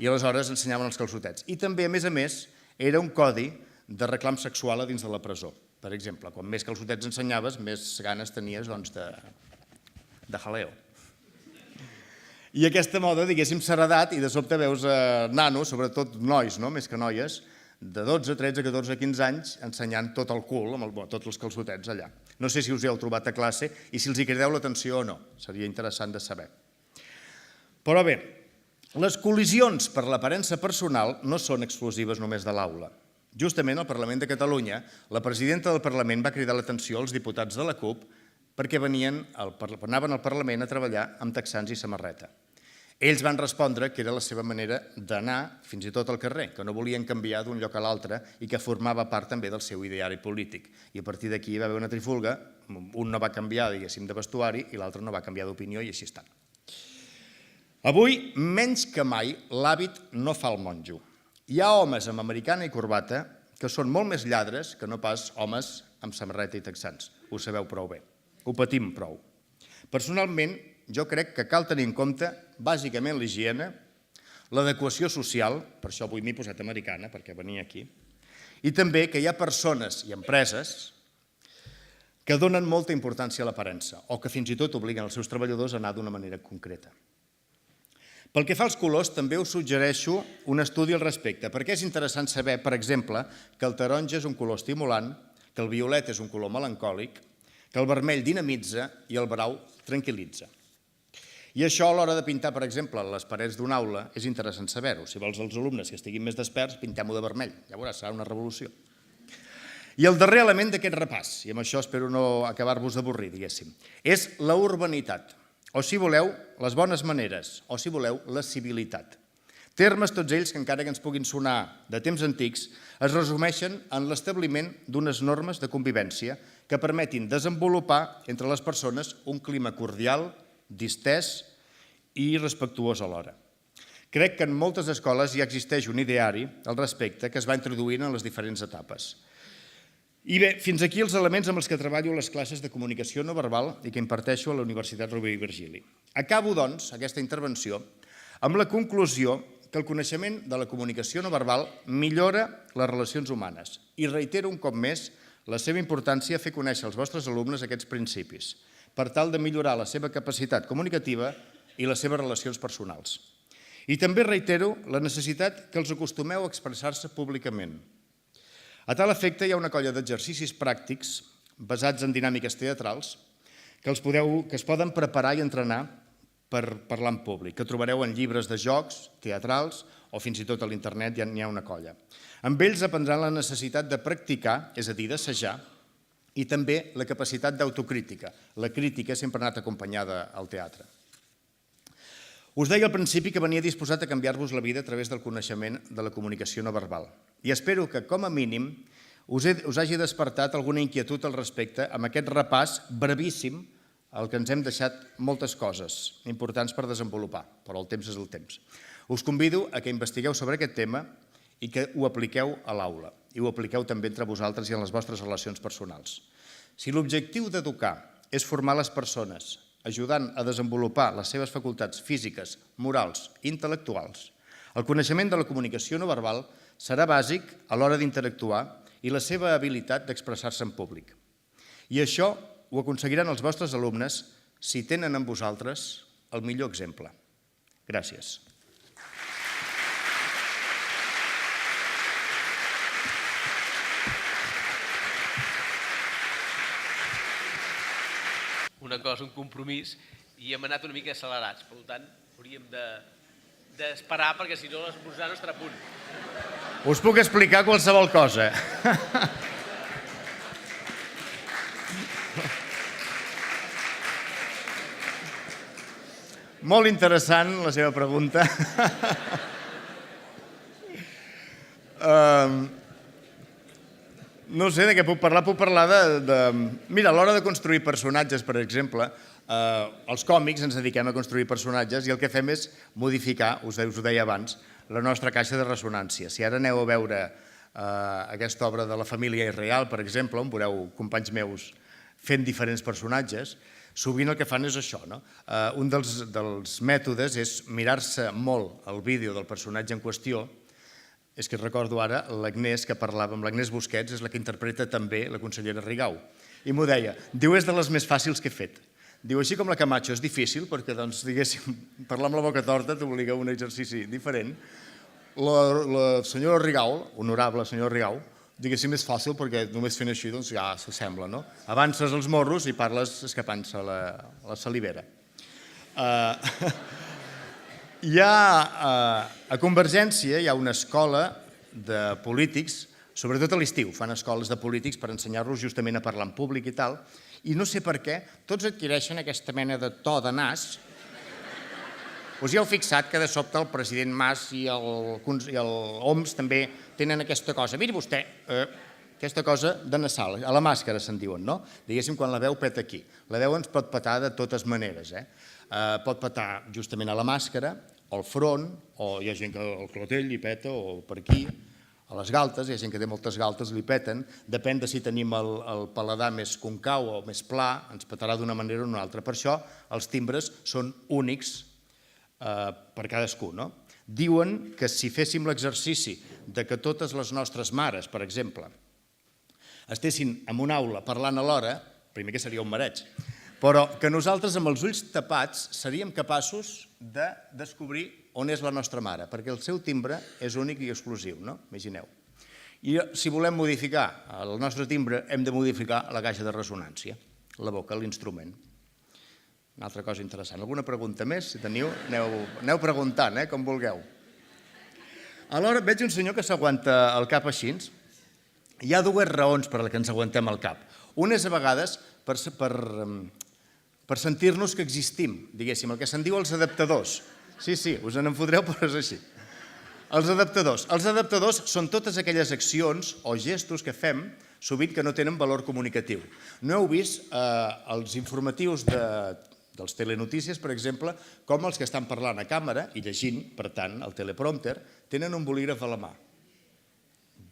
i aleshores ensenyaven els calçotets. I també, a més, era un codi de reclam sexual a dins de la presó. Per exemple, quan més calçotets ensenyaves, més ganes tenies de jaleo. I aquesta moda, diguéssim, s'ha heredat i de sobte veus nanos, sobretot nois, més que noies, de 12, 13, 14, 15 anys ensenyant tot el cul, tots els calçotets allà. No sé si us hi heu trobat a classe i si els hi crideu l'atenció o no. Seria interessant de saber. Però bé, les col·lisions per l'aparença personal no són exclusives només de l'aula. Justament al Parlament de Catalunya, la presidenta del Parlament va cridar l'atenció als diputats de la CUP perquè anaven al Parlament a treballar amb texans i samarreta. Ells van respondre que era la seva manera d'anar fins i tot al carrer, que no volien canviar d'un lloc a l'altre i que formava part també del seu ideari polític. I a partir d'aquí hi va haver una trifulga, un no va canviar, diguéssim, de vestuari i l'altre no va canviar d'opinió i així està. Avui, menys que mai, l'hàbit no fa el monjo. Hi ha homes amb americana i corbata que són molt més lladres que no pas homes amb samarreta i texans. Ho sabeu prou bé. Ho patim prou. Personalment, jo crec que cal tenir en compte, bàsicament, l'higiene, l'adequació social, per això avui m'he posat americana, perquè venia aquí, i també que hi ha persones i empreses que donen molta importància a l'aparença o que fins i tot obliguen els seus treballadors a anar d'una manera concreta. Pel que fa als colors, també us suggereixo un estudi al respecte, perquè és interessant saber, per exemple, que el taronja és un color estimulant, que el violet és un color melancòlic, que el vermell dinamitza i el brau tranquil·litza. I això a l'hora de pintar, per exemple, les parets d'una aula, és interessant saber-ho. Si vols els alumnes que estiguin més desperts, pintem-ho de vermell. Ja veuràs, serà una revolució. I el darrer element d'aquest repàs, i amb això espero no acabar-vos d'avorrir, diguéssim, és la urbanitat, o si voleu, les bones maneres, o si voleu, la civilitat. Termes tots ells que, encara que ens puguin sonar de temps antics, es resumeixen en l'establiment d'unes normes de convivència que permetin desenvolupar entre les persones un clima cordial, distès i respectuós alhora. Crec que en moltes escoles ja existeix un ideari al respecte que es va introduint en les diferents etapes. I bé, fins aquí els elements amb els que treballo a les classes de comunicació no verbal i que imparteixo a la Universitat Rovira i Virgili. Acabo, doncs, aquesta intervenció amb la conclusió que el coneixement de la comunicació no verbal millora les relacions humanes i reitero un cop més la seva importància a fer conèixer als vostres alumnes aquests principis per tal de millorar la seva capacitat comunicativa i les seves relacions personals. I també reitero la necessitat que els acostumeu a expressar-se públicament. A tal efecte, hi ha una colla d'exercicis pràctics basats en dinàmiques teatrals que es poden preparar i entrenar per parlar en públic, que trobareu en llibres de jocs, teatrals o fins i tot a l'internet n'hi ha una colla. Amb ells aprendran la necessitat de practicar, és a dir, d'assajar, i també la capacitat d'autocrítica. La crítica sempre ha anat acompanyada al teatre. Us deia al principi que venia disposat a canviar-vos la vida a través del coneixement de la comunicació no verbal. I espero que, com a mínim, us hagi despertat alguna inquietud al respecte amb aquest repàs brevíssim al que ens hem deixat moltes coses importants per desenvolupar, però el temps és el temps. Us convido a que investigueu sobre aquest tema i que ho apliqueu a l'aula i ho apliqueu també entre vosaltres i en les vostres relacions personals. Si l'objectiu d'educar és formar les persones ajudant a desenvolupar les seves facultats físiques, morals i intel·lectuals, el coneixement de la comunicació no verbal serà bàsic a l'hora d'interactuar i la seva habilitat d'expressar-se en públic. I això ho aconseguiran els vostres alumnes si tenen en vosaltres el millor exemple. Gràcies. Una cosa, un compromís, i hem anat una mica accelerats. Per tant, hauríem d'esperar perquè si no l'esmorzar no estarà a punt. Us puc explicar qualsevol cosa. Molt interessant la seva pregunta. No sé de què puc parlar. Puc parlar de... Mira, a l'hora de construir personatges, per exemple, els còmics ens dediquem a construir personatges i el que fem és modificar, us ho deia abans, la nostra caixa de ressonància. Si ara aneu a veure aquesta obra de la família Irreal, per exemple, on veureu companys meus fent diferents personatges, sovint el que fan és això. Un dels mètodes és mirar-se molt el vídeo del personatge en qüestió. És que recordo ara l'Agnès que parlava amb l'Agnès Busquets, és la que interpreta també la consellera Rigau. I m'ho deia, diu, és de les més fàcils que he fet. Diu, així com la Camacho és difícil, perquè, doncs, diguéssim, parlar amb la boca torta t'obliga a un exercici diferent. La senyora Rigau, honorable senyora Rigau, diguéssim, és fàcil perquè només fent així, doncs, ja s'assembla, no? Avances els morros i parles escapant-se la salivera. A Convergència hi ha una escola de polítics, sobretot a l'estiu, fan escoles de polítics per ensenyar-los justament a parlar en públic i tal, i no sé per què, tots adquireixen aquesta mena de to de nas. Us hi heu fixat que de sobte el president Mas i l'OMS també tenen aquesta cosa. Miri vostè, aquesta cosa de nasal, a la màscara se'n diuen, no? Diguéssim, quan la veu peta aquí. La veu ens pot petar de totes maneres, pot petar justament a la màscara, al front, o hi ha gent que el clatell li peta, o per aquí, a les galtes, hi ha gent que té moltes galtes, li peten, depèn de si tenim el paladar més concau o més pla, ens petarà d'una manera o d'una altra. Per això els timbres són únics per cadascú, no? Diuen que si féssim l'exercici de que totes les nostres mares, per exemple, estessin en una aula parlant alhora, primer que seria un mareig, però que nosaltres amb els ulls tapats seríem capaços de descobrir on és la nostra mare, perquè el seu timbre és únic i exclusiu, no? Imagineu. I si volem modificar el nostre timbre, hem de modificar la caixa de ressonància, la boca, l'instrument. Una altra cosa interessant. Alguna pregunta més? Si teniu, aneu preguntant, com vulgueu. Alhora veig un senyor que s'aguanta el cap així. Hi ha dues raons per les que ens aguantem el cap. Una és a vegades per sentir-nos que existim, diguéssim, el que se'n diu els adaptadors. Sí, us en fotreu, però és així. Els adaptadors. Els adaptadors són totes aquelles accions o gestos que fem sovint que no tenen valor comunicatiu. No heu vist els informatius dels telenotícies, per exemple, com els que estan parlant a càmera i llegint, per tant, el teleprompter, tenen un bolígraf a la mà.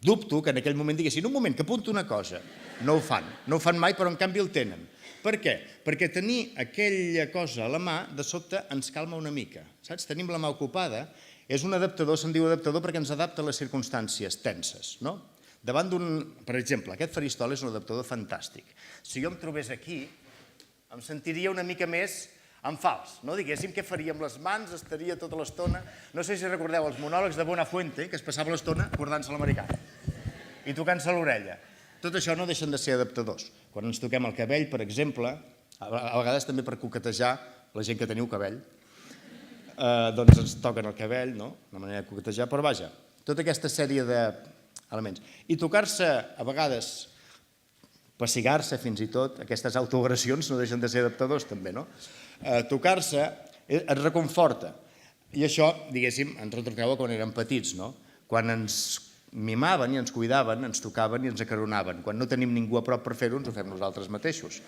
Dubto que en aquell moment diguessin, un moment, que apunto una cosa. No ho fan. No ho fan mai, però en canvi el tenen. Per què? Perquè tenir aquella cosa a la mà, de sobte, ens calma una mica. Saps? Tenim la mà ocupada. És un adaptador, se'n diu adaptador perquè ens adapta a les circumstàncies tenses, no? Davant d'un... Per exemple, aquest faristol és un adaptador fantàstic. Si jo em trobés aquí, em sentiria una mica més en fals, no? Diguéssim, què faria amb les mans? Estaria tota l'estona... No sé si recordeu els monòlegs de Buenafuente, que es passava l'estona acordant-se l'americà i tocant-se l'orella. Tot això no deixen de ser adaptadors. Quan ens toquem el cabell, per exemple, a vegades també per coquetejar la gent que teniu cabell, doncs ens toquen el cabell, no? Una manera de coquetejar, però vaja, tota aquesta sèrie d'elements. I tocar-se, a vegades, pessigar-se fins i tot, aquestes autoagressions no deixen de ser adaptadors també, no? Tocar-se et reconforta. I això, diguéssim, ens retrotreu quan érem petits, no? Quan ens mimaven i ens cuidaven, ens tocaven i ens acaronaven. Quan no tenim ningú a prop per fer-ho, ens ho fem nosaltres mateixos.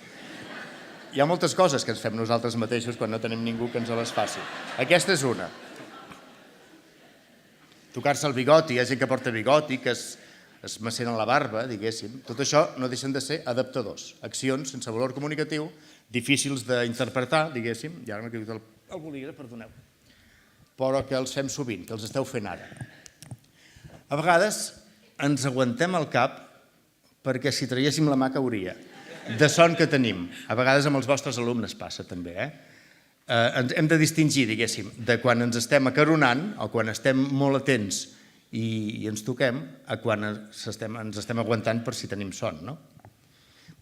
Hi ha moltes coses que ens fem nosaltres mateixos quan no tenim ningú que ens les faci. Aquesta és una. Tocar-se el bigoti, hi ha gent que porta bigoti, que es maceren la barba, diguéssim. Tot això no deixen de ser adaptadors. Accions sense valor comunicatiu, difícils d'interpretar, diguéssim, i ara m'he caigut el bolígraf, perdoneu, però que els fem sovint, que els esteu fent ara. A vegades ens aguantem el cap perquè si traiéssim la mà cauria, de son que tenim. A vegades amb els vostres alumnes passa també, hem de distingir, diguéssim, de quan ens estem acaronant o quan estem molt atents i ens toquem a quan ens estem aguantant per si tenim son, no?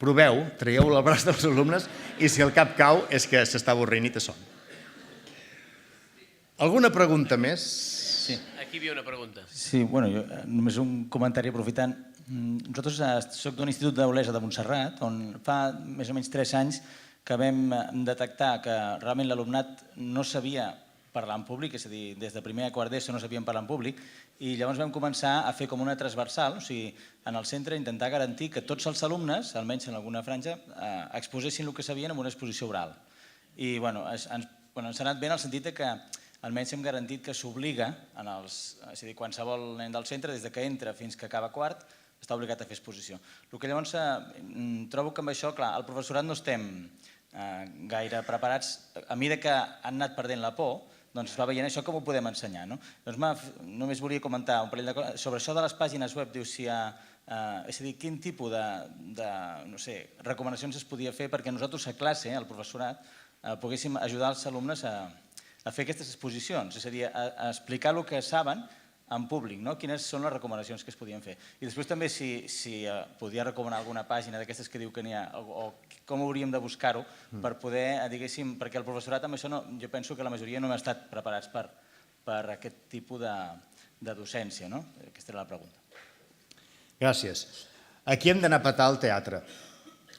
Proveu, traieu el braç dels alumnes i si el cap cau és que s'està avorrint i té son. Alguna pregunta més? Sí. Aquí hi havia una pregunta. Sí, bueno, només un comentari aprofitant. Nosaltres soc d'un institut d'Olesa de Montserrat, on fa més o menys 3 anys que vam detectar que realment l'alumnat no sabia parlar en públic, és a dir, des de primer a quart d'ESO no sabien parlar en públic, i llavors vam començar a fer com una transversal, o sigui, en el centre intentar garantir que tots els alumnes, almenys en alguna franja, exposessin el que sabien en una exposició oral. I ens ha anat bé en el sentit que almenys hem garantit que s'obliga, és a dir, qualsevol nen del centre, des que entra fins que acaba quart, està obligat a fer exposició. El que llavors trobo que amb això, clar, el professorat no estem gaire preparats. A mesura que han anat perdent la por, doncs es va veient això com ho podem ensenyar. Només volia comentar un parell de coses. Sobre això de les pàgines web, diu si hi ha... És a dir, quin tipus de recomanacions es podia fer perquè nosaltres a classe, el professorat, poguéssim ajudar els alumnes a fer aquestes exposicions, és a dir, a explicar el que saben en públic, quines són les recomanacions que es podien fer. I després també si podia recomanar alguna pàgina d'aquestes que diu que n'hi ha, o com hauríem de buscar-ho per poder, diguéssim, perquè el professorat amb això jo penso que la majoria no hem estat preparats per aquest tipus de docència. Aquesta era la pregunta. Gràcies. Aquí hem d'anar a petar al teatre.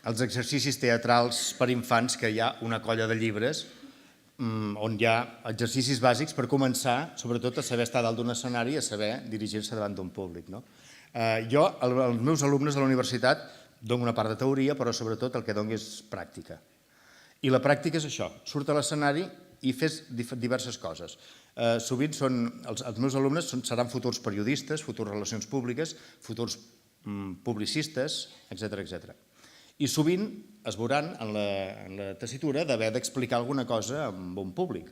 Els exercicis teatrals per infants, que hi ha una colla de llibres on hi ha exercicis bàsics per començar, sobretot, a saber estar dalt d'un escenari i a saber dirigir-se davant d'un públic. Jo, als meus alumnes de la universitat, dono una part de teoria, però sobretot el que dono és pràctica. I la pràctica és això, surt a l'escenari i fes diverses coses. Sovint els meus alumnes seran futurs periodistes, futurs relacions públiques, futurs publicistes, etc. I sovint es veuran en la tessitura d'haver d'explicar alguna cosa amb un públic.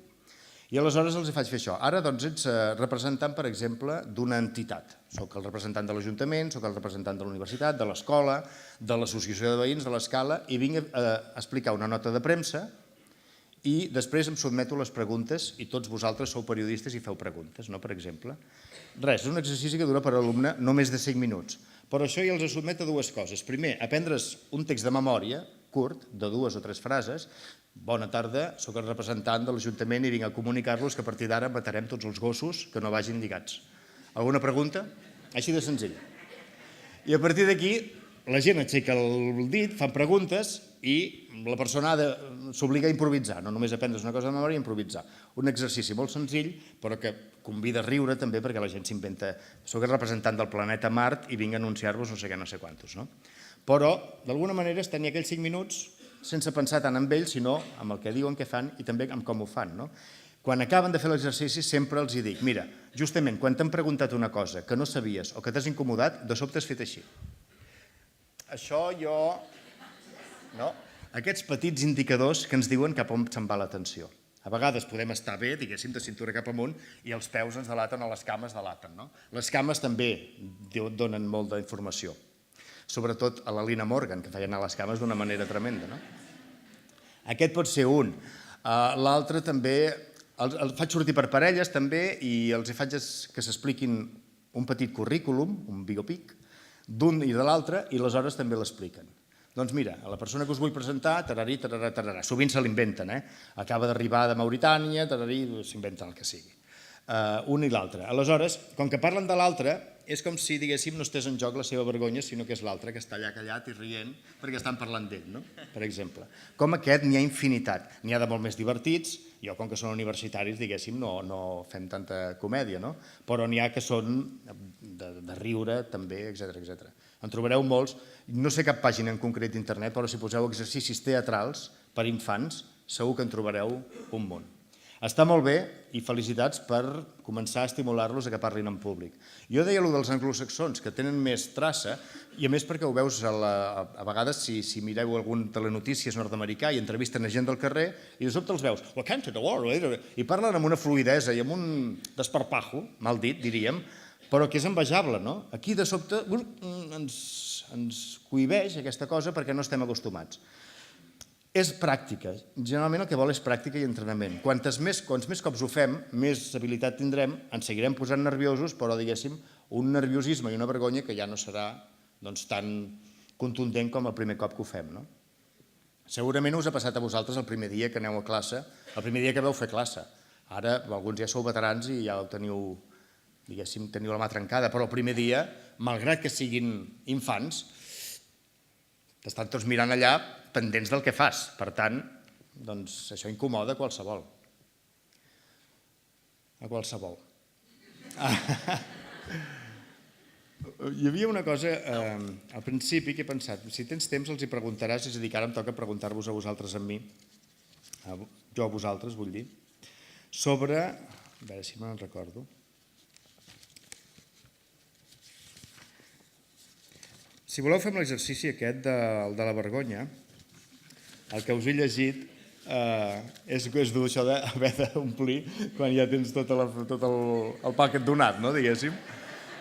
I aleshores els faig fer això. Ara doncs ets representant, per exemple, d'una entitat. Soc el representant de l'Ajuntament, soc el representant de la universitat, de l'escola, de l'associació de veïns, de l'escala, i vinc a explicar una nota de premsa i després em sotmeto a les preguntes i tots vosaltres sou periodistes i feu preguntes, per exemple. Res, és un exercici que dura per alumne no més de 5 minuts. Però això ja els sotmet a dues coses. Primer, aprendre's un text de memòria, curt, de 2 o 3 frases. Bona tarda, soc el representant de l'Ajuntament i vinc a comunicar-los que a partir d'ara matarem tots els gossos que no vagin lligats. Alguna pregunta? Així de senzill. I a partir d'aquí, la gent aixeca el dit, fan preguntes i la persona s'obliga a improvisar, no només aprendre's una cosa de memòria i improvisar. Un exercici molt senzill, però que convida a riure també perquè la gent s'inventa. Soc el representant del planeta Mart i vinc a anunciar-vos no sé què, no sé quantos. Però, d'alguna manera, és tenir aquells 5 minuts sense pensar tant en ells, sinó en el que diuen que fan i també en com ho fan. Quan acaben de fer l'exercici sempre els dic, mira, justament quan t'han preguntat una cosa que no sabies o que t'has incomodat, de sobte has fet així. Això jo... No? Aquests petits indicadors que ens diuen cap on se'n va l'atenció. A vegades podem estar bé, diguéssim, de cintura cap amunt i els peus ens delaten o les cames delaten. Les cames també donen molta informació. Sobretot a la Lina Morgan, que feia anar les cames d'una manera tremenda. Aquest pot ser un. L'altre també... El faig sortir per parelles també i els faig que s'expliquin un petit currículum, un biopic, d'un i de l'altre i aleshores també l'expliquen. Doncs mira, a la persona que us vull presentar, tararí, tararà, tararà, sovint se l'inventen, acaba d'arribar de Mauritània, tararí, s'inventen el que sigui. Un i l'altre. Aleshores, com que parlen de l'altre, és com si, diguéssim, no estés en joc la seva vergonya, sinó que és l'altre que està allà callat i rient perquè estan parlant d'ell, per exemple. Com aquest n'hi ha infinitat. N'hi ha de molt més divertits, jo com que són universitaris, diguéssim, no fem tanta comèdia, però n'hi ha que són de riure també, etc. En trobareu molts, no sé cap pàgina en concret d'internet, però si poseu exercicis teatrals per infants, segur que en trobareu un munt. Està molt bé i felicitats per començar a estimular-los a que parlin en públic. Jo deia allò dels anglosaxons, que tenen més traça, i a més perquè ho veus a vegades si mireu algun telenotícies nord-americà i entrevisten a gent del carrer i de sobte els veus, i parlen amb una fluïdesa i amb un desparpajo, mal dit, diríem, però que és envejable, no? Aquí de sobte ens cohibeix aquesta cosa perquè no estem acostumats. És pràctica. Generalment el que vol és pràctica i entrenament. Quants més cops ho fem, més habilitat tindrem, ens seguirem posant nerviosos, però, diguéssim, un nerviosisme i una vergonya que ja no serà tan contundent com el primer cop que ho fem. Segurament us ha passat a vosaltres el primer dia que aneu a classe, el primer dia que vau fer classe. Ara, alguns ja sou veterans i ja teniu, diguéssim, teniu la mà trencada, però el primer dia, malgrat que siguin infants, t'estan tots mirant allà pendents del que fas. Per tant, doncs això incomoda a qualsevol. A qualsevol. Hi havia una cosa al principi que he pensat, si tens temps els hi preguntaràs, és a dir, que ara em toca preguntar-vos a vosaltres amb mi, jo a vosaltres vull dir, sobre, a veure si me'n recordo, si voleu fem l'exercici aquest de la vergonya, el que us he llegit és dur això d'haver d'omplir quan ja tens tot el pa que et donat, diguéssim.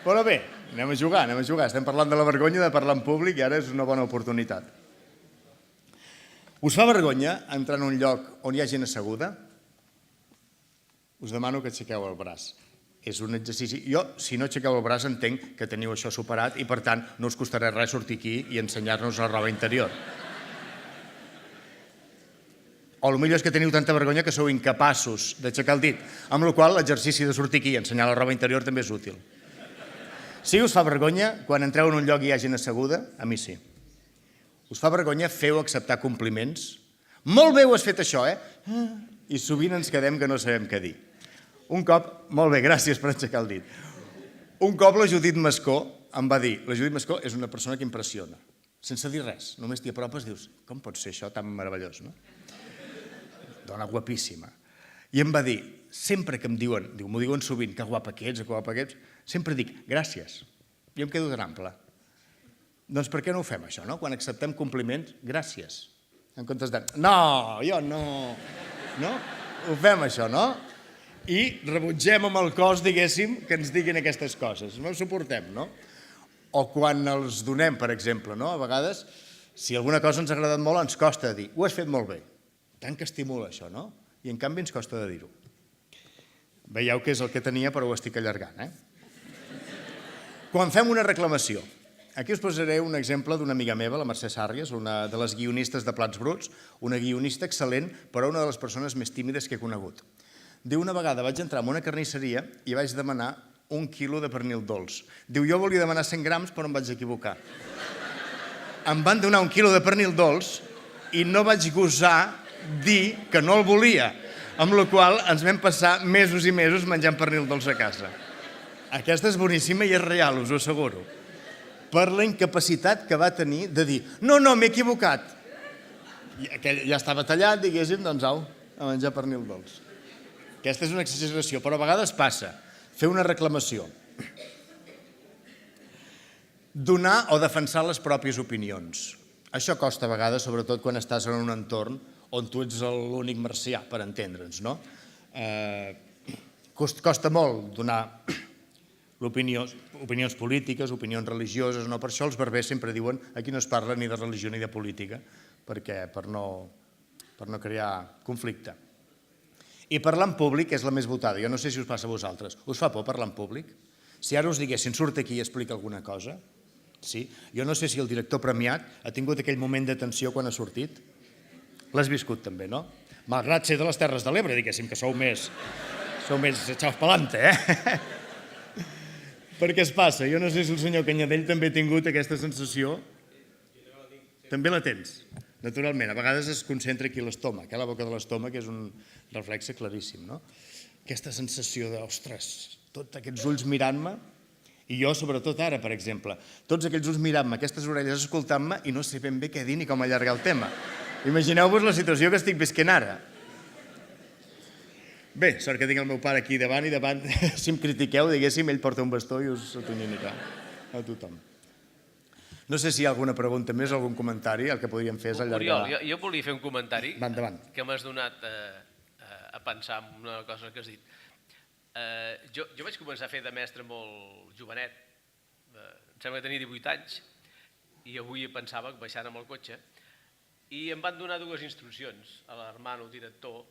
Però bé, anem a jugar. Estem parlant de la vergonya, de parlar en públic i ara és una bona oportunitat. Us fa vergonya entrar en un lloc on hi ha gent asseguda? Us demano que aixequeu el braç. És un exercici. Jo, si no aixequeu el braç, entenc que teniu això superat i, per tant, no us costarà res sortir aquí i ensenyar-nos la roba interior. O potser és que teniu tanta vergonya que sou incapaços d'aixecar el dit, amb la qual cosa l'exercici de sortir aquí i ensenyar la roba interior també és útil. Si us fa vergonya, quan entreu en un lloc i hi ha gent asseguda, a mi sí. Us fa vergonya, feu acceptar compliments. Molt bé ho has fet això, I sovint ens quedem que no sabem què dir. Un cop, molt bé, gràcies per aixecar el dit. Un cop la Judit Mascó em va dir, la Judit Mascó és una persona que impressiona, sense dir res, només t'hi apropes i dius, com pot ser això tan meravellós, no? Dona guapíssima. I em va dir, sempre que em diuen, m'ho diuen sovint, que guapa que ets, sempre dic, gràcies. Jo em quedo tan ample. Doncs per què no ho fem, això, no? Quan acceptem compliments, gràcies. En comptes de, no, jo no. No? Ho fem, això, no? I rebutgem amb el cos, diguéssim, que ens diguin aquestes coses. No ho suportem, no? O quan els donem, per exemple, no? A vegades, si alguna cosa ens ha agradat molt, ens costa dir, ho has fet molt bé. Tant que estimula això, no? I en canvi ens costa de dir-ho. Veieu que és el que tenia, però ho estic allargant, Quan fem una reclamació, aquí us posaré un exemple d'una amiga meva, la Mercè Sàrries, una de les guionistes de Plats Bruts, una guionista excel·lent, però una de les persones més tímides que he conegut. Diu, una vegada vaig entrar en una carnisseria i vaig demanar 1 quilo de pernil dolç. Diu, jo volia demanar 100 grams, però em vaig equivocar. Em van donar 1 quilo de pernil dolç i no vaig gosar dir que no el volia, amb la qual cosa ens vam passar mesos i mesos menjant pernil dolç a casa. Aquesta és boníssima i és real, us ho asseguro. Per la incapacitat que va tenir de dir, no, m'he equivocat. aquell ja estava tallat, diguéssim, doncs au, a menjar pernil dolç. Aquesta és una exageració, però a vegades passa. Fer una reclamació. Donar o defensar les pròpies opinions. Això costa a vegades, sobretot quan estàs en un entorn on tu ets l'únic marcià, per entendre'ns, no? Costa molt donar opinions polítiques, opinions religioses, no? Per això els berbers sempre diuen aquí no es parla ni de religió ni de política, perquè per no crear conflicte. I parlar en públic és la més votada. Jo no sé si us passa a vosaltres. Us fa por parlar en públic? Si ara us diguessin, surt aquí i explica alguna cosa, sí? Jo no sé si el director premiat ha tingut aquell moment de tensió quan ha sortit. L'has viscut també, no? Malgrat ser de les Terres de l'Ebre, diguéssim, que sou més xaus pelante, Per què es passa? Jo no sé si el senyor Canyadell també ha tingut aquesta sensació. També la tens, naturalment. A vegades es concentra aquí l'estómac, a la boca de l'estómac, és un reflexe claríssim, no? Aquesta sensació de, ostres, tots aquests ulls mirant-me, i jo, sobretot ara, per exemple, tots aquells ulls mirant-me, aquestes orelles escoltant-me, i no sé ben bé què dir ni com allargar el tema. Imagineu-vos la situació que estic visquent ara. Bé, sort que tinc el meu pare aquí davant i davant, si em critiqueu, diguéssim, ell porta un bastó i us atonyinicarà a tothom. No sé si hi ha alguna pregunta més, algun comentari, el que podríem fer és allargar... Oriol, jo volia fer un comentari que m'has donat a pensar en una cosa que has dit. Jo vaig començar a fer de mestre molt jovenet, em sembla que tenia 18 anys, i avui pensava, baixant amb el cotxe, i em van donar dues instruccions. L'hermano director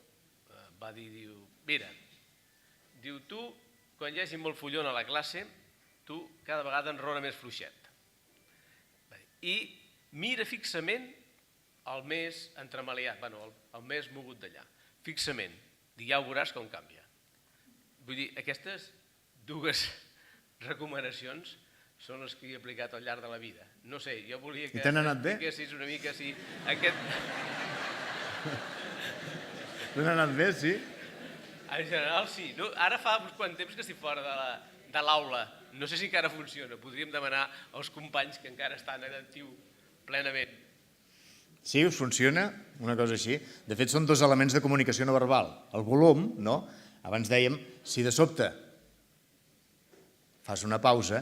va dir, mira, diu, tu, quan hi hagi molt follon a la classe, tu cada vegada enrona més fluixet. I mira fixament el més entremaliat, el més mogut d'allà, fixament, i ja ho veuràs com canvia. Vull dir, aquestes dues recomanacions són les que he aplicat al llarg de la vida. No sé, jo volia que expliquessis una mica si aquest... T'han anat bé, sí? En general, sí. Ara fa uns quants temps que estic fora de l'aula. No sé si encara funciona. Podríem demanar als companys que encara estan en actiu plenament. Sí, us funciona? Una cosa així. De fet, són dos elements de comunicació no verbal. El volum, no? Abans dèiem, si de sobte fas una pausa,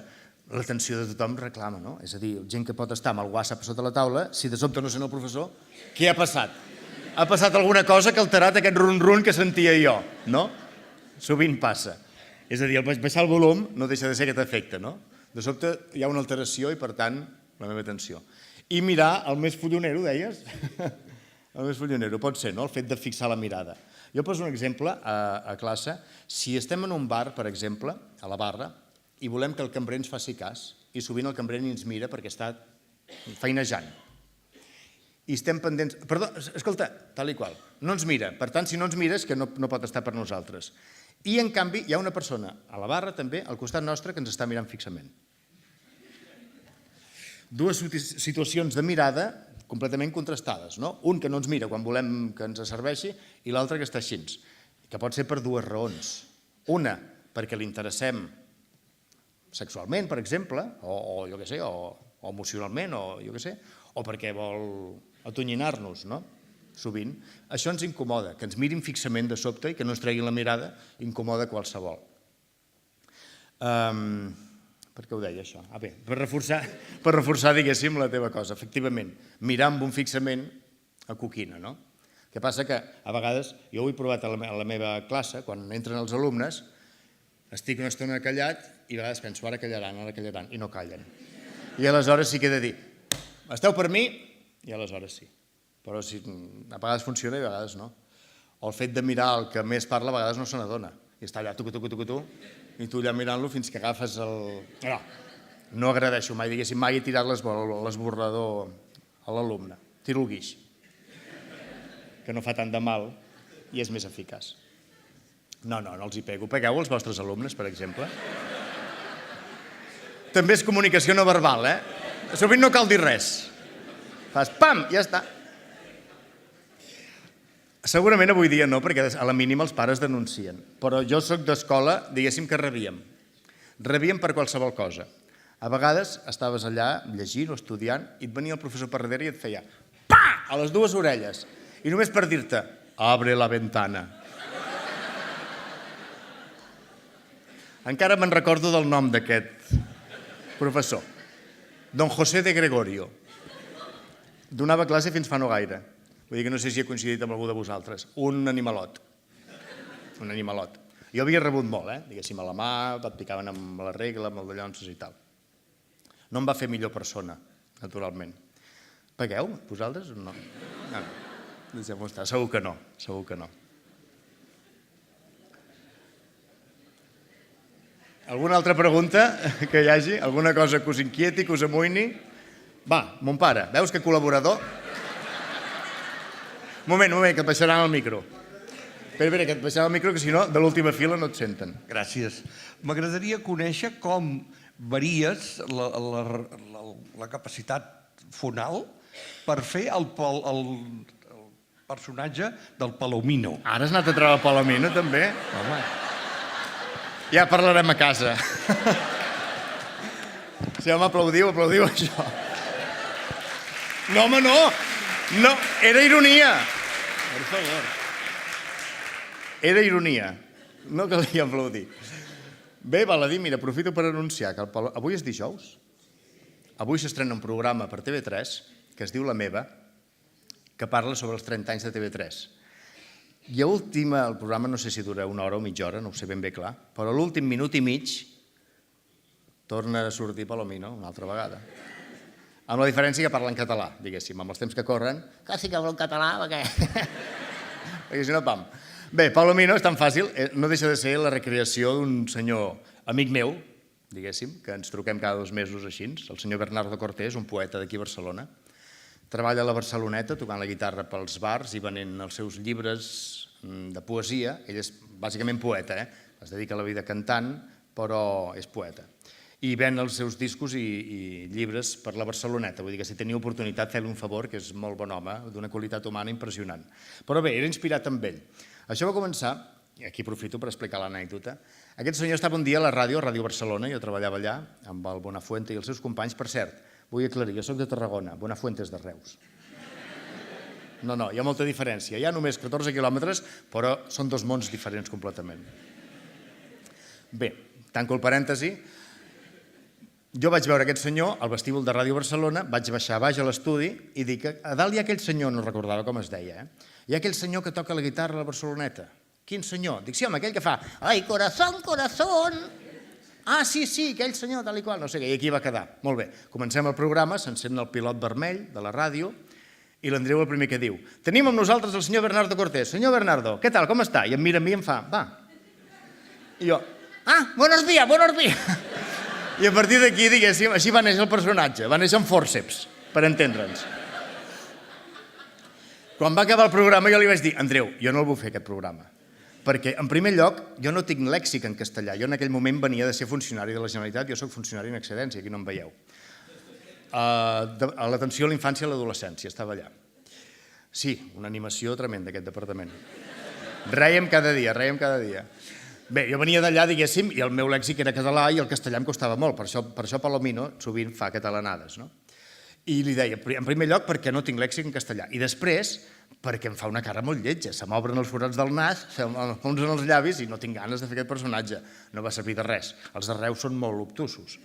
l'atenció de tothom reclama, no? És a dir, gent que pot estar amb el WhatsApp sota la taula, si de sobte no sent el professor, què ha passat? Ha passat alguna cosa que ha alterat aquest run-run que sentia jo, no? Sovint passa. És a dir, baixar el volum no deixa de ser aquest efecte, no? De sobte hi ha una alteració i, per tant, la meva atenció. I mirar el més follonero, deies? El més follonero, pot ser, no? El fet de fixar la mirada. Jo poso un exemple a classe. Si estem en un bar, per exemple, a la barra, i volem que el cambrer ens faci cas, i sovint el cambrer ni ens mira perquè està feinejant, i estem pendents... Perdó, escolta, tal i qual, no ens mira. Per tant, si no ens mira és que no pot estar per nosaltres. I, en canvi, hi ha una persona a la barra, també, al costat nostre, que ens està mirant fixament. Dues situacions de mirada completament contrastades, no? Un que no ens mira quan volem que ens serveixi i l'altre que està així, que pot ser per dues raons. Una, perquè li interessem sexualment, per exemple, o jo què sé, o emocionalment, o jo què sé, o perquè vol atonyinar-nos, no? Sovint. Això ens incomoda, que ens mirin fixament de sobte i que no ens treguin la mirada, incomoda qualsevol. Per què ho deia, això? Bé, per reforçar, diguéssim, la teva cosa. Efectivament, mirar amb un fixament a coquina, no? El que passa que, a vegades, jo ho he provat a la meva classe, quan entren els alumnes, estic una estona callat i a vegades penso, ara callaran, i no callen. I aleshores sí que he de dir, esteu per mi? I aleshores sí. Però a vegades funciona i a vegades no. O el fet de mirar el que més parla a vegades no se n'adona. I està allà, tu, i tu allà mirant-lo fins que agafes el... No agradeixo mai, diguéssim, mai he tirat l'esborrador a l'alumne. Tiro el guix, que no fa tant de mal i és més eficaç. No els hi pego. Pegueu als vostres alumnes, per exemple. També és comunicació no verbal, Sovint no cal dir res. Fas pam, ja està. Segurament avui dia no, perquè a la mínima els pares denuncien. Però jo soc d'escola, diguéssim que rebíem. Rebíem per qualsevol cosa. A vegades estaves allà llegint o estudiant i et venia el professor per darrere i et feia PA! a les dues orelles. I només per dir-te, abre la ventana. Encara me'n recordo del nom d'aquest professor. Don José de Gregorio. Donava classe fins fa no gaire. Vull dir que no sé si he coincidit amb algú de vosaltres. Un animalot. Un animalot. Jo havia rebut molt, diguéssim, a la mà, et picaven amb la regla, amb el de llonces i tal. No em va fer millor persona, naturalment. Pagueu, vosaltres? No. Deixem-ho estar. Segur que no, segur que no. Alguna altra pregunta que hi hagi? Alguna cosa que us inquieti, que us amoïni? Va, mon pare, veus que col·laborador? Un moment, que et baixaran el micro. Espera, que et baixaran el micro, que si no, de l'última fila no et senten. Gràcies. M'agradaria conèixer com varies la capacitat fonal per fer el personatge del Palomino. Ara has anat a treure el Palomino, també? Home. Ja parlarem a casa. Si home, aplaudiu això. No, home, no! No, era ironia! Per favor. Era ironia. No calia aplaudir. Bé, val a dir, mira, aprofito per anunciar que avui és dijous. Avui s'estrena un programa per TV3 que es diu La Meva, que parla sobre els 30 anys de TV3. I el programa no sé si dura una hora o mitja hora, no ho sé ben bé clar, però l'últim minut i mig torna a sortir Palomino una altra vegada. Amb la diferència que parla en català, diguéssim, amb els temps que corren, quasi que hablo en català, perquè si no, pam. Bé, Palomino és tan fàcil, no deixa de ser la recreació d'un senyor amic meu, diguéssim, que ens truquem cada 2 mesos així, el senyor Bernardo Cortés, un poeta d'aquí a Barcelona. Treballa a la Barceloneta tocant la guitarra pels bars i venent els seus llibres de poesia. Ell és bàsicament poeta, es dedica a la vida cantant, però és poeta. I ven els seus discos i llibres per la Barceloneta. Vull dir que si tenia oportunitat, fer-li un favor, que és molt bon home, d'una qualitat humana impressionant. Però bé, era inspirat amb ell. Això va començar, i aquí aprofito per explicar l'anècdota, aquest senyor estava un dia a la ràdio Barcelona, jo treballava allà, amb el Bonafuente i els seus companys. Per cert, vull aclarir, jo soc de Tarragona, Bonafuente és de Reus. No, hi ha molta diferència. Hi ha només 14 quilòmetres, però són 2 mons diferents completament. Bé, tanco el parèntesi. Jo vaig veure aquest senyor al vestíbul de Ràdio Barcelona, vaig baixar a baix a l'estudi i dic, a dalt hi ha aquell senyor, no recordava com es deia, hi ha aquell senyor que toca la guitarra a la Barceloneta. Quin senyor? Dic, sí, home, aquell que fa ai, corazón, corazón. Ah, sí, aquell senyor, tal i qual, no sé què, i aquí va quedar. Molt bé, comencem el programa, s'encén el pilot vermell de la ràdio i l'Andreu el primer que diu, tenim amb nosaltres el senyor Bernardo Cortés. Senyor Bernardo, què tal, com està? I em mira a mi i em fa, va. I jo, buenos días. I a partir d'aquí, diguéssim, així va néixer el personatge, va néixer amb fòrceps, per entendre'ns. Quan va acabar el programa jo li vaig dir, Andreu, jo no el vull fer aquest programa, perquè en primer lloc jo no tinc lèxic en castellà, jo en aquell moment venia de ser funcionari de la Generalitat, jo soc funcionari en excedència, aquí no em veieu. A l'atenció a la infància i a l'adolescència, estava allà. Sí, una animació tremenda aquest departament. Rèiem cada dia. Bé, jo venia d'allà, diguéssim, i el meu lèxic era català i el castellà em costava molt, per això Palomino sovint fa catalanades, no? I li deia, en primer lloc, perquè no tinc lèxic en castellà, i després, perquè em fa una cara molt lletja, se m'obren els forats del nas, se m'enfonsen els llavis i no tinc ganes de fer aquest personatge. No va servir de res, els de Reus són molt obtusos.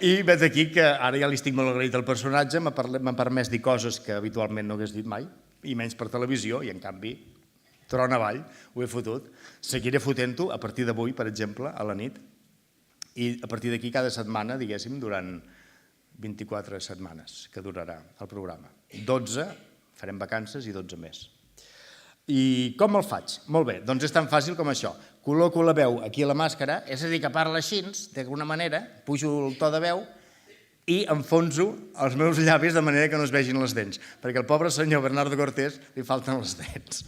I vet aquí que ara ja li estic molt agraït al personatge, m'ha permès dir coses que habitualment no hagués dit mai, i menys per televisió, i en canvi, trona avall, ho he fotut. Seguiré fotent-ho a partir d'avui, per exemple, a la nit, i a partir d'aquí cada setmana, diguéssim, durant 24 setmanes que durarà el programa. 12 farem vacances i 12 més. I com el faig? Molt bé, doncs és tan fàcil com això. Col·loco la veu aquí a la màscara, és a dir, que parla així, d'alguna manera, pujo el to de veu i enfonso els meus llavis de manera que no es vegin les dents, perquè al pobre senyor Bernardo Cortés li falten les dents.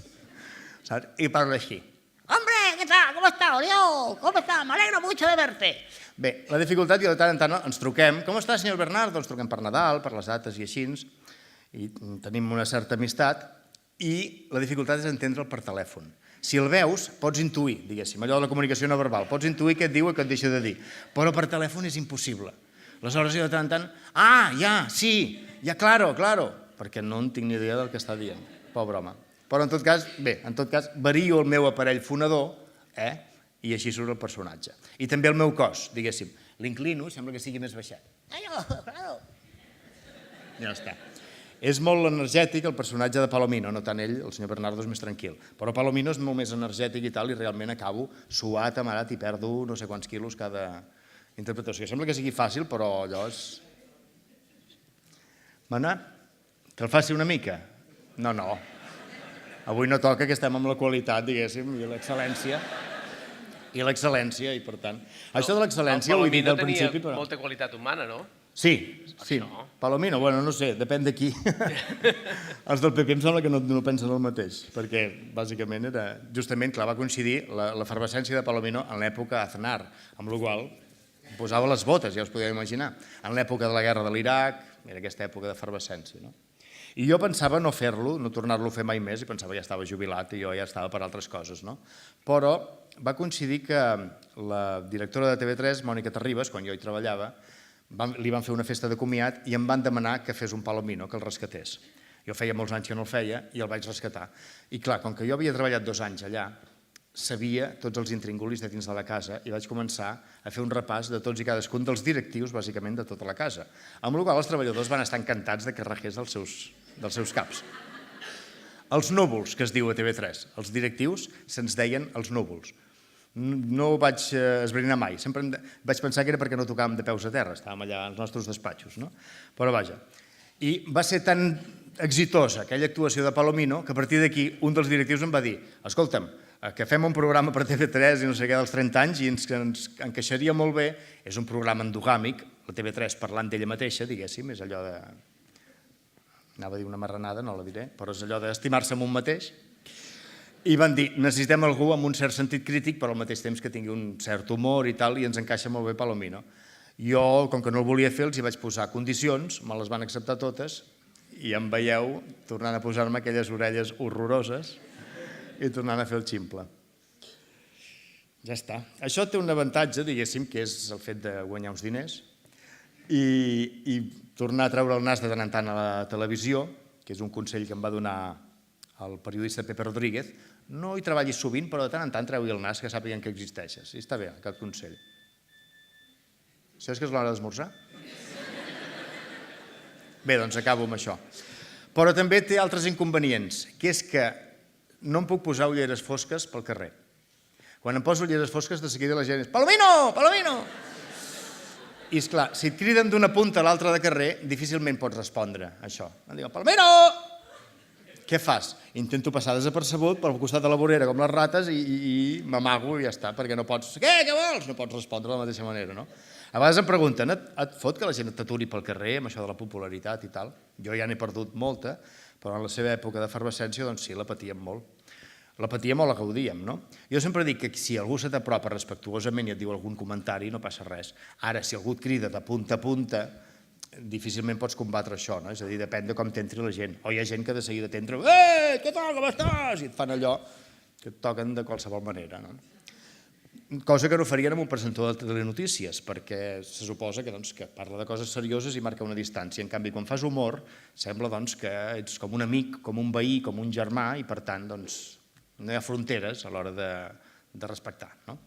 Y parlo així. Hombre, ¿qué tal? ¿Cómo está, Oriol? ¿Cómo está? Me alegro mucho de verte. Bé, la dificultat, jo de tant en tant ens truquem. Com està, senyor Bernardo? Ens truquem per Nadal, per les dates i així, i tenim una certa amistat, i la dificultat és entendre'l per telèfon. Si el veus, pots intuir, diguéssim, allò de la comunicació no verbal, pots intuir què et diu i què et deixa de dir, però per telèfon és impossible. Aleshores jo de tant en tant, ja, sí, ja, claro, perquè no en tinc ni idea del que està dient, pobre home. Però en tot cas, vario el meu aparell fonador, i així surt el personatge. I també el meu cos, diguéssim. L'inclino i sembla que sigui més baixet. Ja està. És molt energètic el personatge de Palomino, no tant ell, el senyor Bernardo és més tranquil. Però Palomino és molt més energètic i tal, i realment acabo suat, amarat, i perdo no sé quants quilos cada interpretació. Sembla que sigui fàcil, però allò és... Mana, te'l faci una mica? No. Avui no toca, que estem amb la qualitat, diguéssim, i l'excel·lència. I per tant... Això de l'excel·lència ho he dit al principi, però... Palomino tenia molta qualitat humana, no? Sí. Palomino, bueno, no sé, depèn de qui. Els del PP em sembla que no pensen el mateix, perquè bàsicament era... Justament, clar, va coincidir l'efervescència de Palomino en l'època Aznar, amb la qual posava les botes, ja us podeu imaginar. En l'època de la guerra de l'Iraq, era aquesta època d'efervescència, no? I jo pensava no fer-lo, no tornar-lo a fer mai més, i pensava ja estava jubilat i jo ja estava per altres coses, no? Però va coincidir que la directora de TV3, Mònica Terribas, quan jo hi treballava, li van fer una festa de comiat i em van demanar que fes un Palomino, que el rescatés. Jo feia molts anys que no el feia i el vaig rescatar. I clar, com que jo havia treballat 2 anys allà, sabia tots els intríngulis de dins de la casa i vaig començar a fer un repàs de tots i cadascun dels directius, bàsicament, de tota la casa. Amb la qual cosa els treballadors van estar encantats de que regés dels seus caps. Els núvols, que es diu a TV3, els directius se'ns deien els núvols. No ho vaig esbrinar mai, sempre vaig pensar que era perquè no tocàvem de peus a terra, estàvem allà als nostres despatxos, no? Però vaja. I va ser tan exitosa aquella actuació de Palomino que a partir d'aquí un dels directius em va dir: escolta'm, que fem un programa per TV3 i no sé què dels 30 anys i ens encaixaria molt bé, és un programa endogàmic, la TV3 parlant d'ella mateixa, diguéssim, és allò de... Anava a dir una marranada, no la diré, però és allò d'estimar-se amb un mateix. I van dir, necessitem algú amb un cert sentit crític, però al mateix temps que tingui un cert humor i tal, i ens encaixa molt bé Palomino. Jo, com que no el volia fer, els hi vaig posar condicions, me les van acceptar totes, i em veieu tornant a posar-me aquelles orelles horroroses i tornant a fer el ximple. Ja està. Això té un avantatge, diguéssim, que és el fet de guanyar uns diners i tornar a treure el nas de tant en tant a la televisió, que és un consell que em va donar el periodista Pepe Rodríguez. No hi treballis sovint, però de tant en tant treu-hi el nas, que sàpiguen que existeixes. I està bé, aquest consell. Saps que és l'hora d'esmorzar? Bé, doncs acabo amb això. Però també té altres inconvenients, que és que no em puc posar ulleres fosques pel carrer. Quan em poso ulleres fosques, de seguida la gent és «Palomino! Palomino!» I, esclar, si et criden d'una punta a l'altra de carrer, difícilment pots respondre a això. Em diuen «Palomino!» Què fas? Intento passar desapercebut pel costat de la vorera com les rates i m'amago i ja està, perquè no pots... Què vols? No pots respondre de la mateixa manera, no? A vegades em pregunten, et fot que la gent t'aturi pel carrer amb això de la popularitat i tal? Jo ja n'he perdut molta, però en la seva època d'efervescència, doncs sí, la patíem molt. La patíem o la gaudíem, no? Jo sempre dic que si algú se t'apropa respectuosament i et diu algun comentari, no passa res. Ara, si algú et crida de punta a punta, difícilment pots combatre això, no? És a dir, depèn de com t'entri la gent. O hi ha gent que de seguida t'entra, què tal, com estàs? I et fan allò que et toquen de qualsevol manera, no? Cosa que no farien amb un presentador de telenotícies, perquè se suposa que parla de coses serioses i marca una distància. En canvi, quan fas humor, sembla que ets com un amic, com un veí, com un germà, i per tant, no hi ha fronteres a l'hora de respectar, no?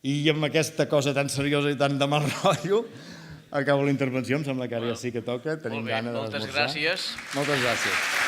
I amb aquesta cosa tan seriosa i tan de mal rotllo, acabo la intervenció, em sembla que ara ja sí que toca, tenim gana d'esmorzar. Moltes gràcies. Moltes gràcies.